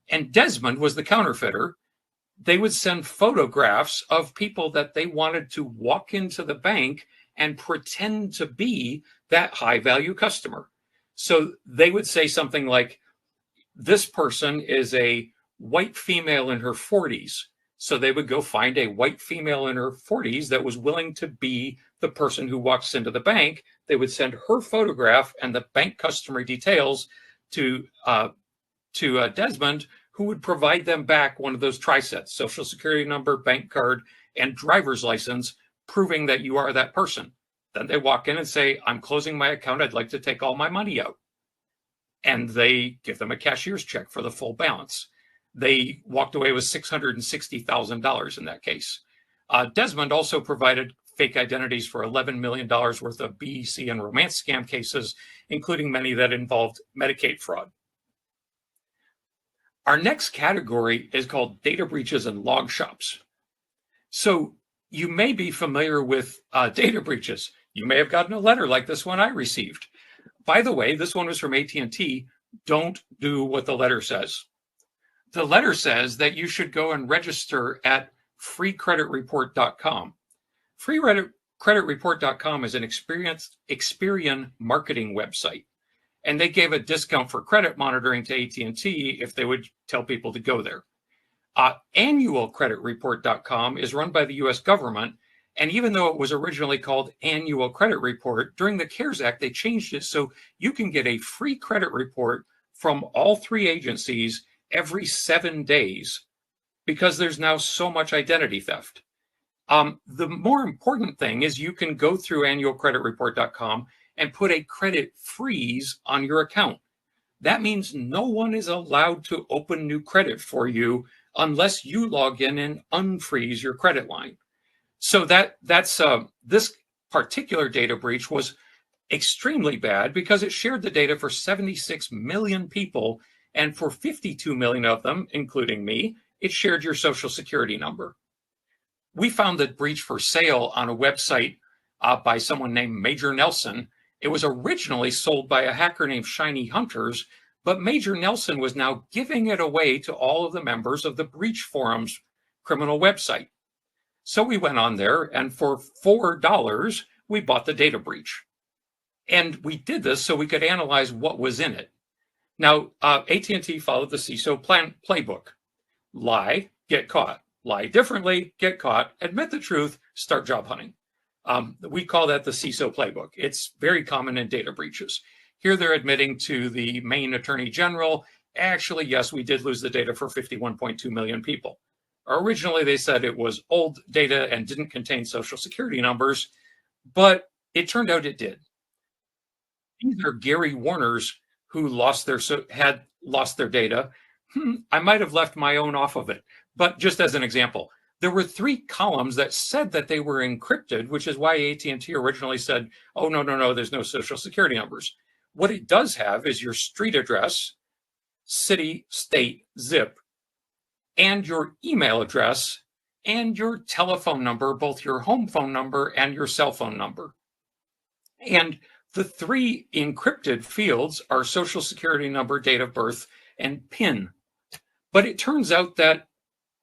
And Desmond was the counterfeiter. They would send photographs of people that they wanted to walk into the bank and pretend to be that high value customer. So they would say something like, this person is a white female in her 40s. So they would go find a white female in her 40s that was willing to be the person who walks into the bank. They would send her photograph and the bank customer details to Desmond, who would provide them back one of those tri-sets: social security number, bank card, and driver's license, proving that you are that person. Then they walk in and say, I'm closing my account. I'd like to take all my money out. And they give them a cashier's check for the full balance. They walked away with $660,000 in that case. Desmond also provided fake identities for $11 million worth of BEC and romance scam cases, including many that involved Medicaid fraud. Our next category is called data breaches and log shops. So you may be familiar with data breaches. You may have gotten a letter like this one I received. By the way, this one was from AT&T. Don't do what the letter says. The letter says that you should go and register at freecreditreport.com. Freecreditreport.com is an Experian marketing website, and they gave a discount for credit monitoring to AT&T if they would tell people to go there. Annualcreditreport.com is run by the U.S. government, and even though it was originally called Annual Credit Report, during the CARES Act, they changed it so you can get a free credit report from all three agencies every 7 days, because there's now so much identity theft. The more important thing is you can go through annualcreditreport.com and put a credit freeze on your account. That means no one is allowed to open new credit for you unless you log in and unfreeze your credit line. So that's this particular data breach was extremely bad because it shared the data for 76 million people, and for 52 million of them, including me, it shared your social security number. We found the breach for sale on a website by someone named Major Nelson. It was originally sold by a hacker named Shiny Hunters, but Major Nelson was now giving it away to all of the members of the Breach Forum's criminal website. So we went on there, and for $4, we bought the data breach. And we did this so we could analyze what was in it. Now, AT&T followed the CISO playbook. Lie, get caught. Lie differently, get caught. Admit the truth, start job hunting. We call that the CISO playbook. It's very common in data breaches. Here they're admitting to the Maine Attorney General, actually, yes, we did lose the data for 51.2 million people. Originally, they said it was old data and didn't contain social security numbers, but it turned out it did. These are Gary Warners who had lost their data. I might have left my own off of it, but just as an example, there were 3 columns that said that they were encrypted, which is why AT&T originally said, oh, no, there's no social security numbers. What it does have is your street address, city, state, zip, and your email address, and your telephone number, both your home phone number and your cell phone number. And the 3 encrypted fields are social security number, date of birth, and PIN. But it turns out that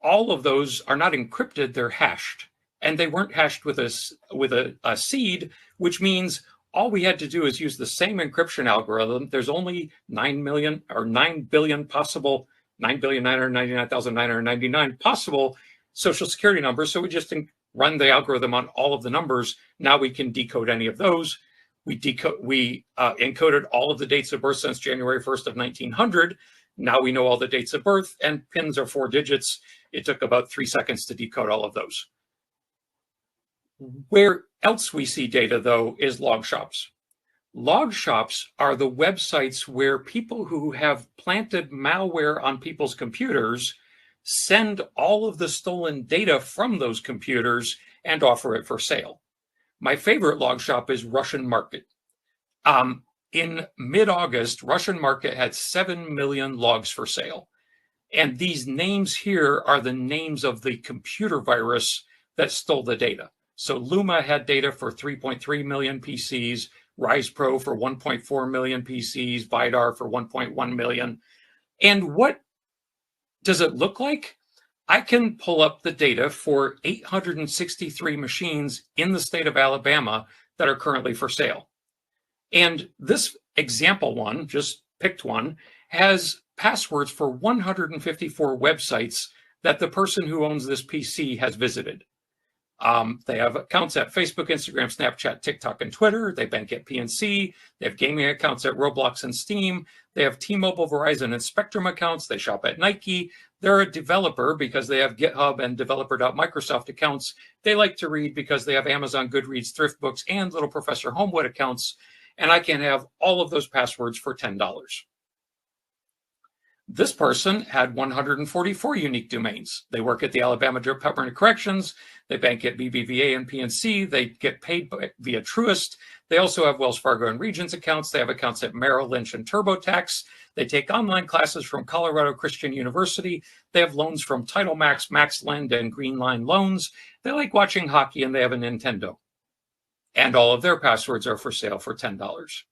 all of those are not encrypted, they're hashed. And they weren't hashed with a seed, which means all we had to do is use the same encryption algorithm. There's only 9,999,999 possible social security numbers. So we just run the algorithm on all of the numbers. Now we can decode any of those. We encoded all of the dates of birth since January 1st of 1900. Now we know all the dates of birth, and PINs are 4 digits. It took about 3 seconds to decode all of those. Where else we see data, though, is log shops. Log shops are the websites where people who have planted malware on people's computers send all of the stolen data from those computers and offer it for sale. My favorite log shop is Russian Market. In mid-August, Russian Market had 7 million logs for sale. And these names here are the names of the computer virus that stole the data. So Luma had data for 3.3 million PCs, RisePro for 1.4 million PCs, Vidar for 1.1 million. And what does it look like? I can pull up the data for 863 machines in the state of Alabama that are currently for sale. And this example one, just picked one, has passwords for 154 websites that the person who owns this PC has visited. They have accounts at Facebook, Instagram, Snapchat, TikTok, and Twitter. They bank at PNC. They have gaming accounts at Roblox and Steam. They have T-Mobile, Verizon, and Spectrum accounts. They shop at Nike. They're a developer because they have GitHub and developer.microsoft accounts. They like to read because they have Amazon, Goodreads, Thrift Books, and Little Professor Homewood accounts. And I can have all of those passwords for $10. This person had 144 unique domains. They work at the Alabama Department of Corrections. They bank at BBVA and PNC. They get paid via Truist. They also have Wells Fargo and Regions accounts. They have accounts at Merrill Lynch and TurboTax. They take online classes from Colorado Christian University. They have loans from TitleMax, MaxLend, and Greenline Loans. They like watching hockey, and they have a Nintendo. And all of their passwords are for sale for $10.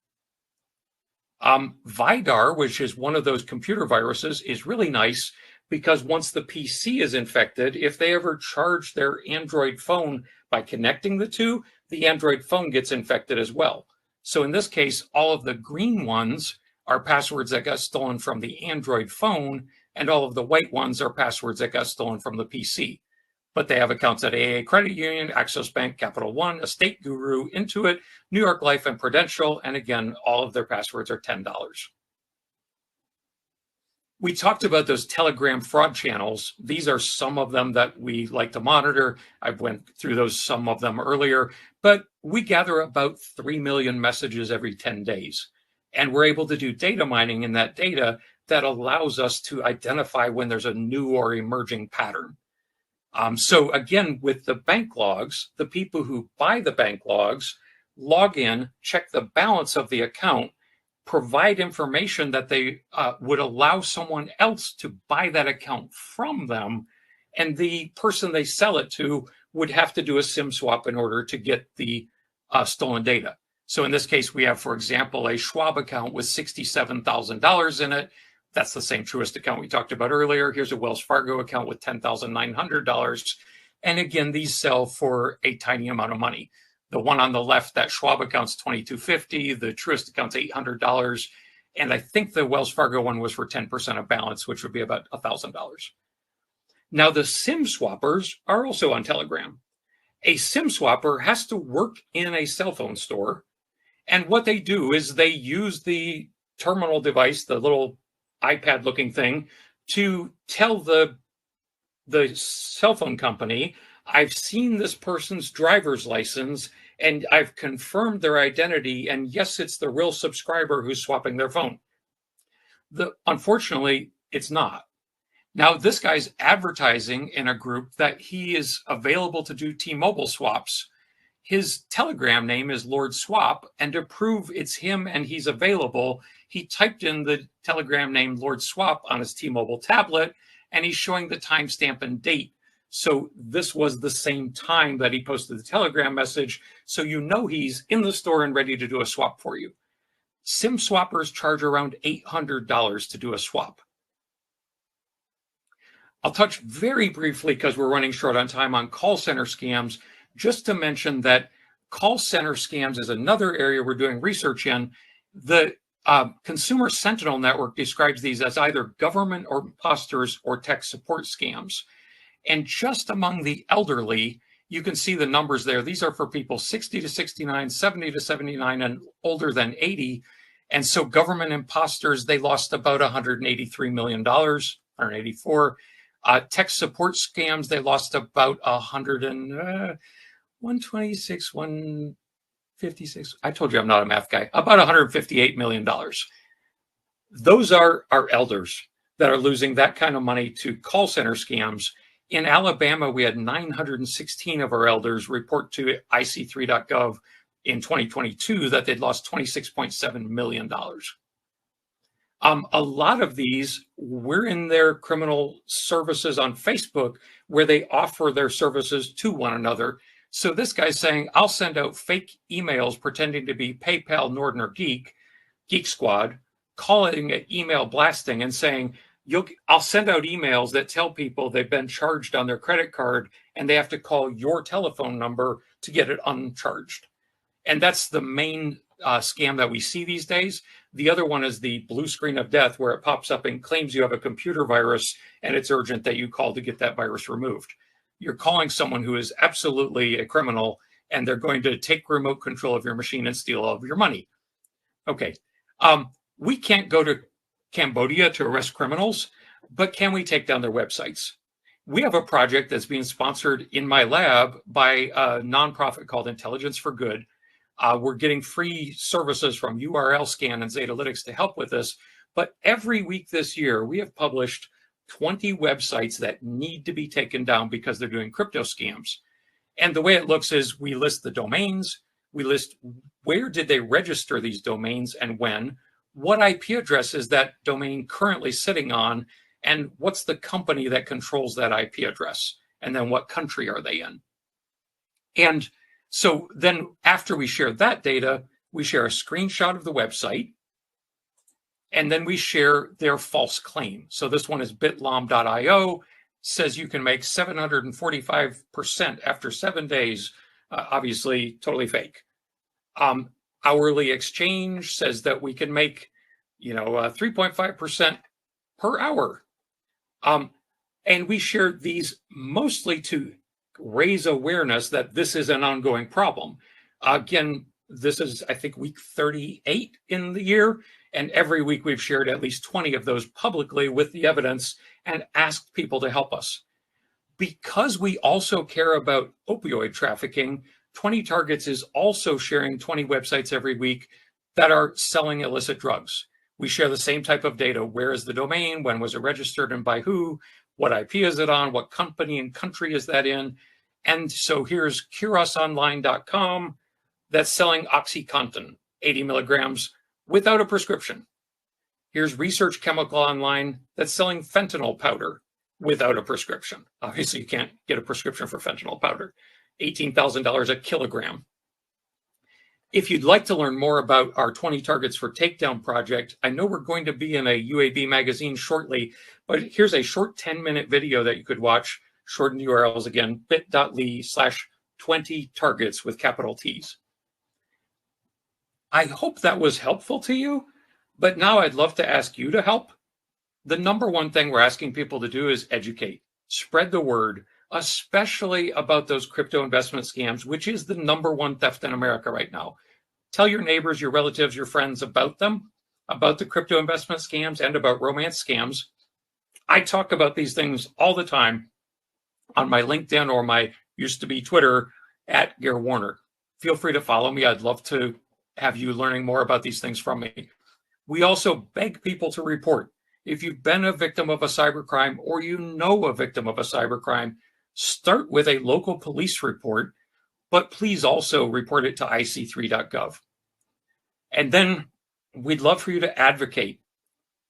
Vidar, which is one of those computer viruses, is really nice because once the PC is infected, if they ever charge their Android phone by connecting the two, the Android phone gets infected as well. So in this case, all of the green ones are passwords that got stolen from the Android phone, and all of the white ones are passwords that got stolen from the PC. But they have accounts at AA Credit Union, Axos Bank, Capital One, Estate Guru, Intuit, New York Life, and Prudential. And again, all of their passwords are $10. We talked about those Telegram fraud channels. These are some of them that we like to monitor. I went through some of them earlier, but we gather about 3 million messages every 10 days. And we're able to do data mining in that data that allows us to identify when there's a new or emerging pattern. So again, with the bank logs, the people who buy the bank logs log in, check the balance of the account, provide information that they would allow someone else to buy that account from them, and the person they sell it to would have to do a SIM swap in order to get the stolen data. So in this case, we have, for example, a Schwab account with $67,000 in it. That's the same Truist account we talked about earlier. Here's a Wells Fargo account with $10,900. And again, these sell for a tiny amount of money. The one on the left, that Schwab account's $2,250. The Truist account's $800. And I think the Wells Fargo one was for 10% of balance, which would be about $1,000. Now, the SIM swappers are also on Telegram. A SIM swapper has to work in a cell phone store. And what they do is they use the terminal device, the little iPad looking thing, to tell the cell phone company, I've seen this person's driver's license and I've confirmed their identity, and yes, it's the real subscriber who's swapping their phone. Unfortunately, it's not. Now, this guy's advertising in a group that he is available to do T-Mobile swaps. His Telegram name is Lord Swap, and to prove it's him and he's available, he typed in the Telegram name Lord Swap on his T-Mobile tablet, and he's showing the timestamp and date. So this was the same time that he posted the Telegram message, so you know he's in the store and ready to do a swap for you. SIM swappers charge around $800 to do a swap. I'll touch very briefly, because we're running short on time, on call center scams, just to mention that call center scams is another area we're doing research in. The Consumer Sentinel Network describes these as either government or imposters or tech support scams. And just among the elderly, you can see the numbers there. These are for people 60 to 69, 70 to 79, and older than 80. And so government imposters, they lost about $183 million, 184. Tech support scams, they lost about 126, 156. I told you I'm not a math guy. About $158 million. Those are our elders that are losing that kind of money to call center scams. In Alabama, we had 916 of our elders report to ic3.gov in 2022 that they'd lost $26.7 million. A lot of these were in their criminal services on Facebook, where they offer their services to one another. So this guy's saying, I'll send out fake emails pretending to be PayPal, Norton, or Geek Squad, calling it email blasting and saying, I'll send out emails that tell people they've been charged on their credit card and they have to call your telephone number to get it uncharged. And that's the main scam that we see these days. The other one is the blue screen of death, where it pops up and claims you have a computer virus and it's urgent that you call to get that virus removed. You're calling someone who is absolutely a criminal, and they're going to take remote control of your machine and steal all of your money. Okay. We can't go to Cambodia to arrest criminals, but can we take down their websites? We have a project that's being sponsored in my lab by a nonprofit called Intelligence for Good. We're getting free services from URL Scan and Zetalytics to help with this. But every week this year, we have published 20 websites that need to be taken down because they're doing crypto scams. And the way it looks is we list the domains, we list where did they register these domains and when, what IP address is that domain currently sitting on, and what's the company that controls that IP address, and then what country are they in. And so then after we share that data, we share a screenshot of the website, and then we share their false claim. So this one is bitlom.io, says you can make 745% after 7 days, obviously totally fake. Hourly Exchange says that we can make, 3.5% per hour. And we share these mostly to raise awareness that this is an ongoing problem. Again, this is, I think, week 38 in the year. And every week we've shared at least 20 of those publicly with the evidence and asked people to help us. Because we also care about opioid trafficking, 20 Targets is also sharing 20 websites every week that are selling illicit drugs. We share the same type of data. Where is the domain? When was it registered and by who? What IP is it on? What company and country is that in? And so here's cureusonline.com that's selling OxyContin, 80 milligrams without a prescription. Here's Research Chemical Online that's selling fentanyl powder without a prescription. Obviously, you can't get a prescription for fentanyl powder. $18,000 a kilogram. If you'd like to learn more about our 20 Targets for Takedown project, I know we're going to be in a UAB magazine shortly, but here's a short 10-minute video that you could watch. Shortened URLs again, bit.ly/20 targets with capital T's. I hope that was helpful to you, but now I'd love to ask you to help. The number one thing we're asking people to do is educate, spread the word, especially about those crypto investment scams, which is the number one theft in America right now. Tell your neighbors, your relatives, your friends about them, about the crypto investment scams and about romance scams. I talk about these things all the time on my LinkedIn or my used to be Twitter at Gare Warner. Feel free to follow me. I'd love to have you learning more about these things from me. We also beg people to report. If you've been a victim of a cybercrime or you know a victim of a cybercrime, start with a local police report, but please also report it to ic3.gov. And then we'd love for you to advocate.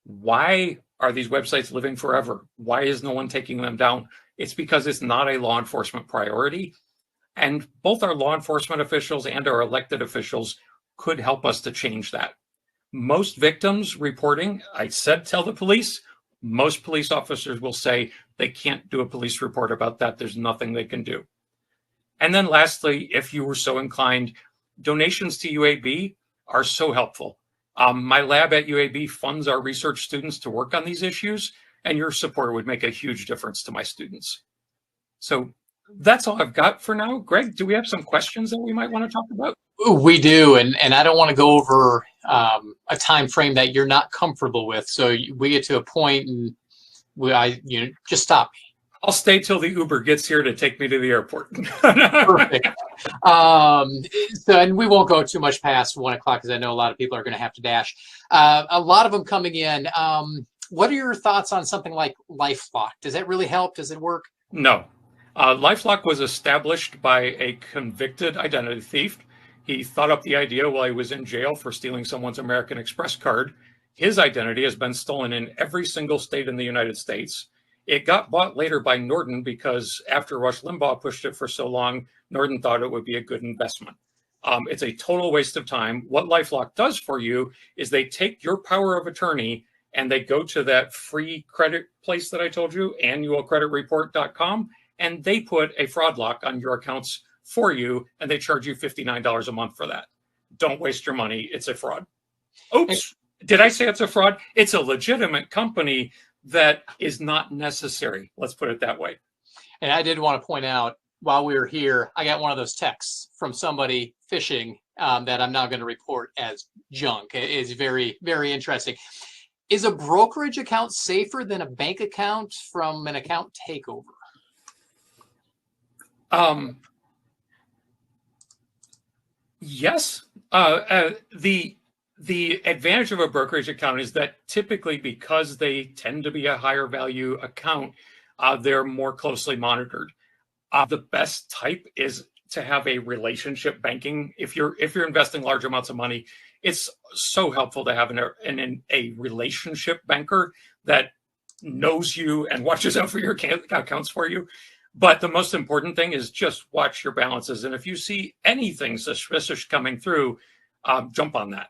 Why are these websites living forever? Why is no one taking them down? It's because it's not a law enforcement priority. And both our law enforcement officials and our elected officials could help us to change that. Most victims reporting, I said, tell the police. Most police officers will say they can't do a police report about that. There's nothing they can do. And then lastly, if you were so inclined, donations to UAB are so helpful. My lab at UAB funds our research students to work on these issues, and your support would make a huge difference to my students. So that's all I've got for now. Greg, do we have some questions that we might want to talk about? We do, and I don't want to go over a time frame that you're not comfortable with. So we get to a point, and just stop me. I'll stay till the Uber gets here to take me to the airport. Perfect. And we won't go too much past 1 o'clock because I know a lot of people are going to have to dash. A lot of them coming in. What are your thoughts on something like LifeLock? Does that really help? Does it work? No. LifeLock was established by a convicted identity thief. He thought up the idea while he was in jail for stealing someone's American Express card. His identity has been stolen in every single state in the United States. It got bought later by Norton because after Rush Limbaugh pushed it for so long, Norton thought it would be a good investment. It's a total waste of time. What LifeLock does for you is they take your power of attorney and they go to that free credit place that I told you, annualcreditreport.com, and they put a fraud lock on your accounts for you, and they charge you $59 a month for that. Don't waste your money. It's a fraud. Oops. Did I say it's a fraud? It's a legitimate company that is not necessary. Let's put it that way. And I did want to point out, while we were here, I got one of those texts from somebody phishing that I'm now going to report as junk. It is very, very interesting. Is a brokerage account safer than a bank account from an account takeover? Yes. The advantage of a brokerage account is that typically, because they tend to be a higher value account, they're more closely monitored. The best type is to have a relationship banking. If you're investing large amounts of money, it's so helpful to have a relationship banker that knows you and watches out for your accounts for you. But the most important thing is just watch your balances. And if you see anything suspicious coming through, jump on that.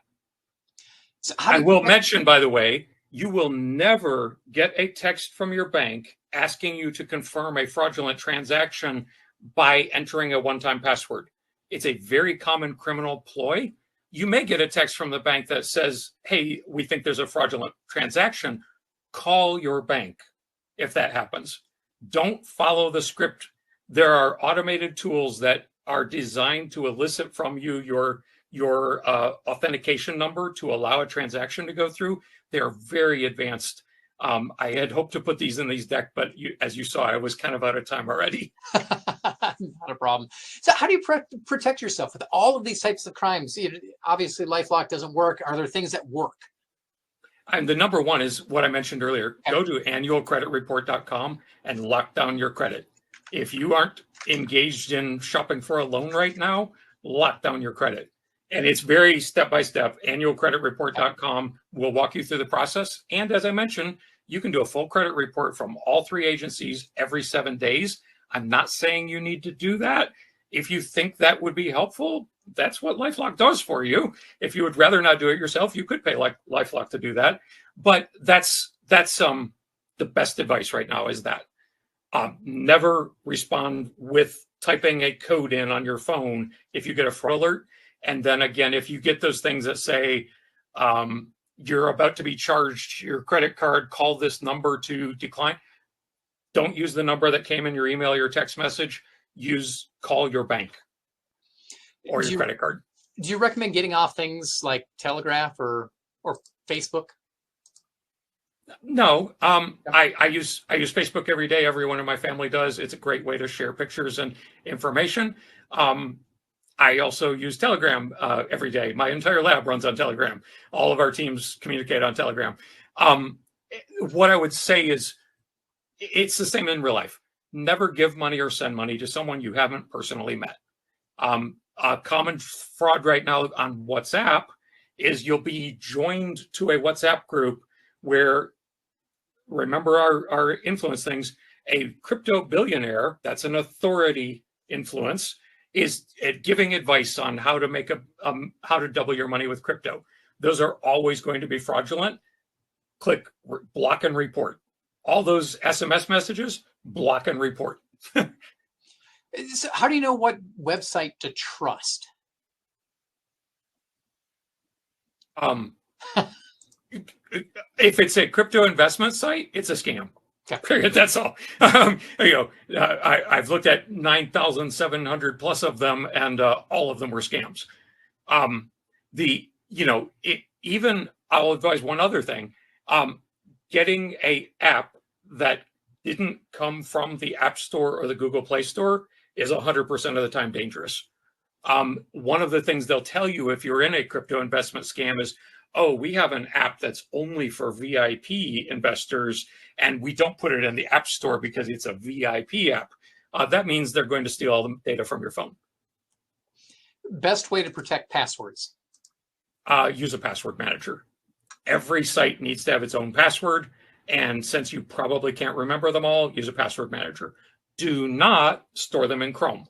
So I will mention, by the way, you will never get a text from your bank asking you to confirm a fraudulent transaction by entering a one-time password. It's a very common criminal ploy. You may get a text from the bank that says, hey, we think there's a fraudulent transaction. Call your bank if that happens. Don't follow the script. There are automated tools that are designed to elicit from you your authentication number to allow a transaction to go through. They are very advanced. I had hoped to put these in these decks, but as you saw, I was kind of out of time already. Not a problem. So how do you protect yourself with all of these types of crimes? Obviously, LifeLock doesn't work. Are there things that work? And the number one is what I mentioned earlier. Go to annualcreditreport.com and lock down your credit. If you aren't engaged in shopping for a loan right now, lock down your credit. And it's very step-by-step. Annualcreditreport.com will walk you through the process. And as I mentioned, you can do a full credit report from all three agencies every 7 days. I'm not saying you need to do that. If you think that would be helpful, that's what LifeLock does for you. If you would rather not do it yourself, you could pay LifeLock to do that. But that's the best advice right now is that never respond with typing a code in on your phone if you get a fraud alert. And then again, if you get those things that say you're about to be charged your credit card, call this number to decline. Don't use the number that came in your email or your text message. Call your bank or your credit card. Do you recommend getting off things like Telegraph or Facebook? No, I use Facebook every day. Everyone in my family does. It's a great way to share pictures and information. I also use Telegram every day. My entire lab runs on Telegram. All of our teams communicate on Telegram. What I would say is it's the same in real life. Never give money or send money to someone you haven't personally met. A common fraud right now on WhatsApp is you'll be joined to a WhatsApp group where, remember our influence things, a crypto billionaire, that's an authority influence, is giving advice on how to make how to double your money with crypto. Those are always going to be fraudulent. Click block and report. All those SMS messages, block and report. So how do you know what website to trust? If it's a crypto investment site, it's a scam. Okay. Period. That's all. I've looked at 9,700 plus of them, and all of them were scams. Even I'll advise one other thing. Getting a app that didn't come from the App Store or the Google Play Store is 100% of the time dangerous. One of the things they'll tell you if you're in a crypto investment scam is, oh, we have an app that's only for VIP investors, and we don't put it in the App Store because it's a VIP app. That means they're going to steal all the data from your phone. Best way to protect passwords? Use a password manager. Every site needs to have its own password. And since you probably can't remember them all, use a password manager. Do not store them in Chrome.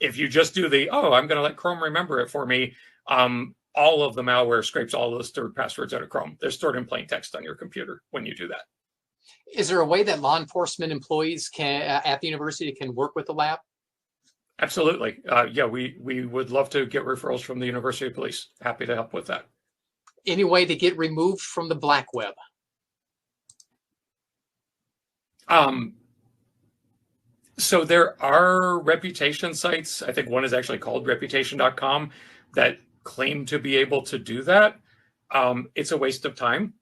If you just do I'm going to let Chrome remember it for me, all of the malware scrapes all of the stored passwords out of Chrome. They're stored in plain text on your computer when you do that. Is there a way that law enforcement employees at the university can work with the lab? Absolutely. Yeah, we would love to get referrals from the University of Police. Happy to help with that. Any way to get removed from the black web? So there are reputation sites. I think one is actually called reputation.com that claim to be able to do that. It's a waste of time.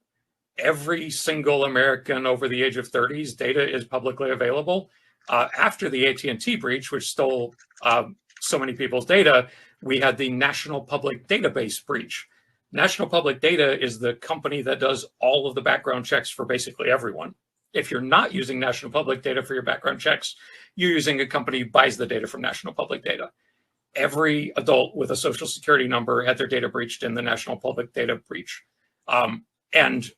Every single American over the age of 30's data is publicly available. After the AT&T breach, which stole so many people's data, we had the National Public Database breach. National Public Data is the company that does all of the background checks for basically everyone. If you're not using National Public Data for your background checks, you're using a company who buys the data from National Public Data. Every adult with a social security number had their data breached in the National Public Data breach. And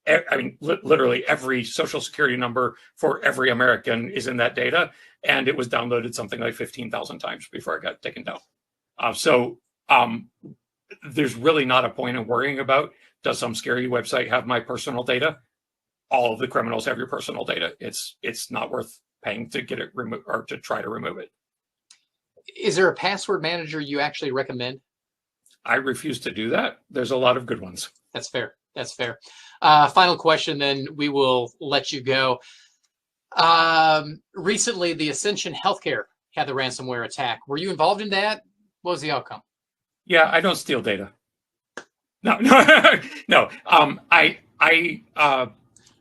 I mean, literally every social security number for every American is in that data. And it was downloaded something like 15,000 times before it got taken down. There's really not a point in worrying about, does some scary website have my personal data? All of the criminals have your personal data. It's not worth paying to get it removed or to try to remove it. Is there a password manager you actually recommend? I refuse to do that. There's a lot of good ones. That's fair. That's fair. Final question, then we will let you go. Recently, the Ascension Healthcare had the ransomware attack. Were you involved in that? What was the outcome? Yeah, I don't steal data. No.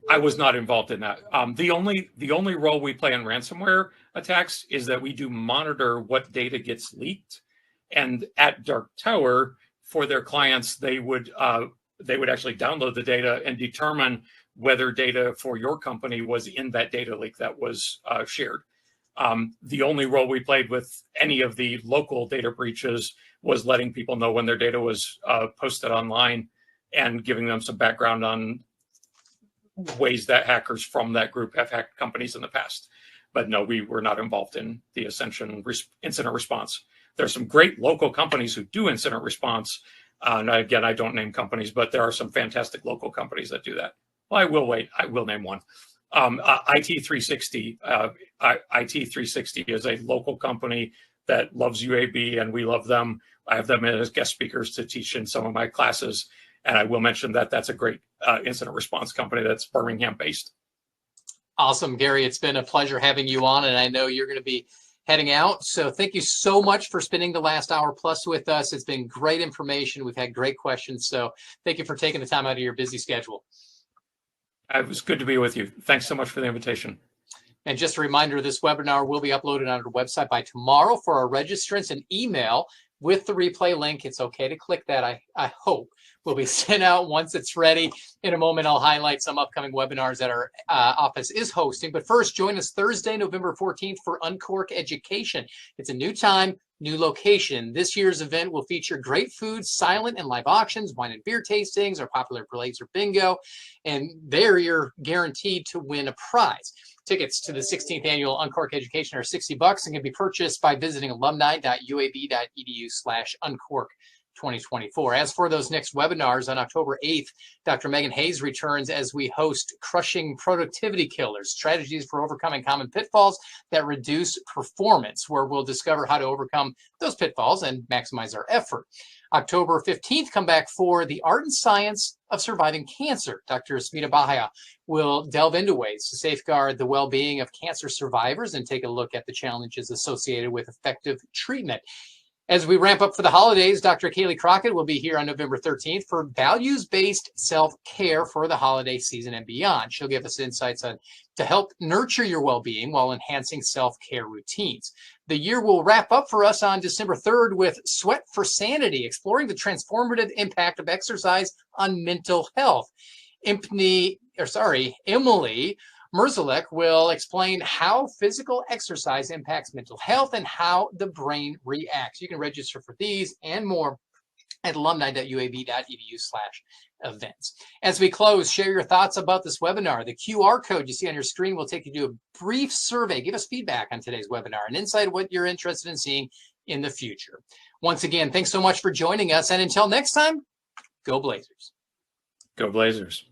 I was not involved in that. The only role we play in ransomware attacks is that we do monitor what data gets leaked, and at DarkTower, for their clients, they would actually download the data and determine whether data for your company was in that data leak that was shared. The only role we played with any of the local data breaches was letting people know when their data was posted online and giving them some background on ways that hackers from that group have hacked companies in the past. But no, we were not involved in the Ascension incident response. There's some great local companies who do incident response. And again, I don't name companies, but there are some fantastic local companies that do that. Well, I will wait. I will name one. IT360. IT360 is a local company that loves UAB, and we love them. I have them as guest speakers to teach in some of my classes. And I will mention that that's a great incident response company that's Birmingham based. Awesome, Gary. It's been a pleasure having you on, and I know you're going to be heading out. So thank you so much for spending the last hour plus with us. It's been great information. We've had great questions. So thank you for taking the time out of your busy schedule. It was good to be with you. Thanks so much for the invitation. And just a reminder, this webinar will be uploaded on our website by tomorrow. For our registrants, an email with the replay link. It's okay to click that, I hope. Will be sent out once it's ready. In a moment, I'll highlight some upcoming webinars that our office is hosting. But first, join us Thursday, November 14th for Uncork Education. It's a new time, new location. This year's event will feature great food, silent and live auctions, wine and beer tastings, our popular Blazer bingo. And there you're guaranteed to win a prize. Tickets to the 16th annual Uncork Education are $60 and can be purchased by visiting alumni.uab.edu/uncork. 2024. As for those next webinars, on October 8th, Dr. Megan Hayes returns as we host Crushing Productivity Killers, Strategies for Overcoming Common Pitfalls that Reduce Performance, where we'll discover how to overcome those pitfalls and maximize our effort. October 15th, come back for The Art and Science of Surviving Cancer. Dr. Smita Bahaya will delve into ways to safeguard the well-being of cancer survivors and take a look at the challenges associated with effective treatment. As we ramp up for the holidays, Dr. Kaylee Crockett will be here on November 13th for values-based self-care for the holiday season and beyond. She'll give us insights on to help nurture your well-being while enhancing self-care routines. The year will wrap up for us on December 3rd with Sweat for Sanity, exploring the transformative impact of exercise on mental health. Emily Merzalek will explain how physical exercise impacts mental health and how the brain reacts. You can register for these and more at alumni.uab.edu/events. As we close, share your thoughts about this webinar. The QR code you see on your screen will take you to a brief survey. Give us feedback on today's webinar and insight what you're interested in seeing in the future. Once again, thanks so much for joining us. And until next time, go Blazers. Go Blazers.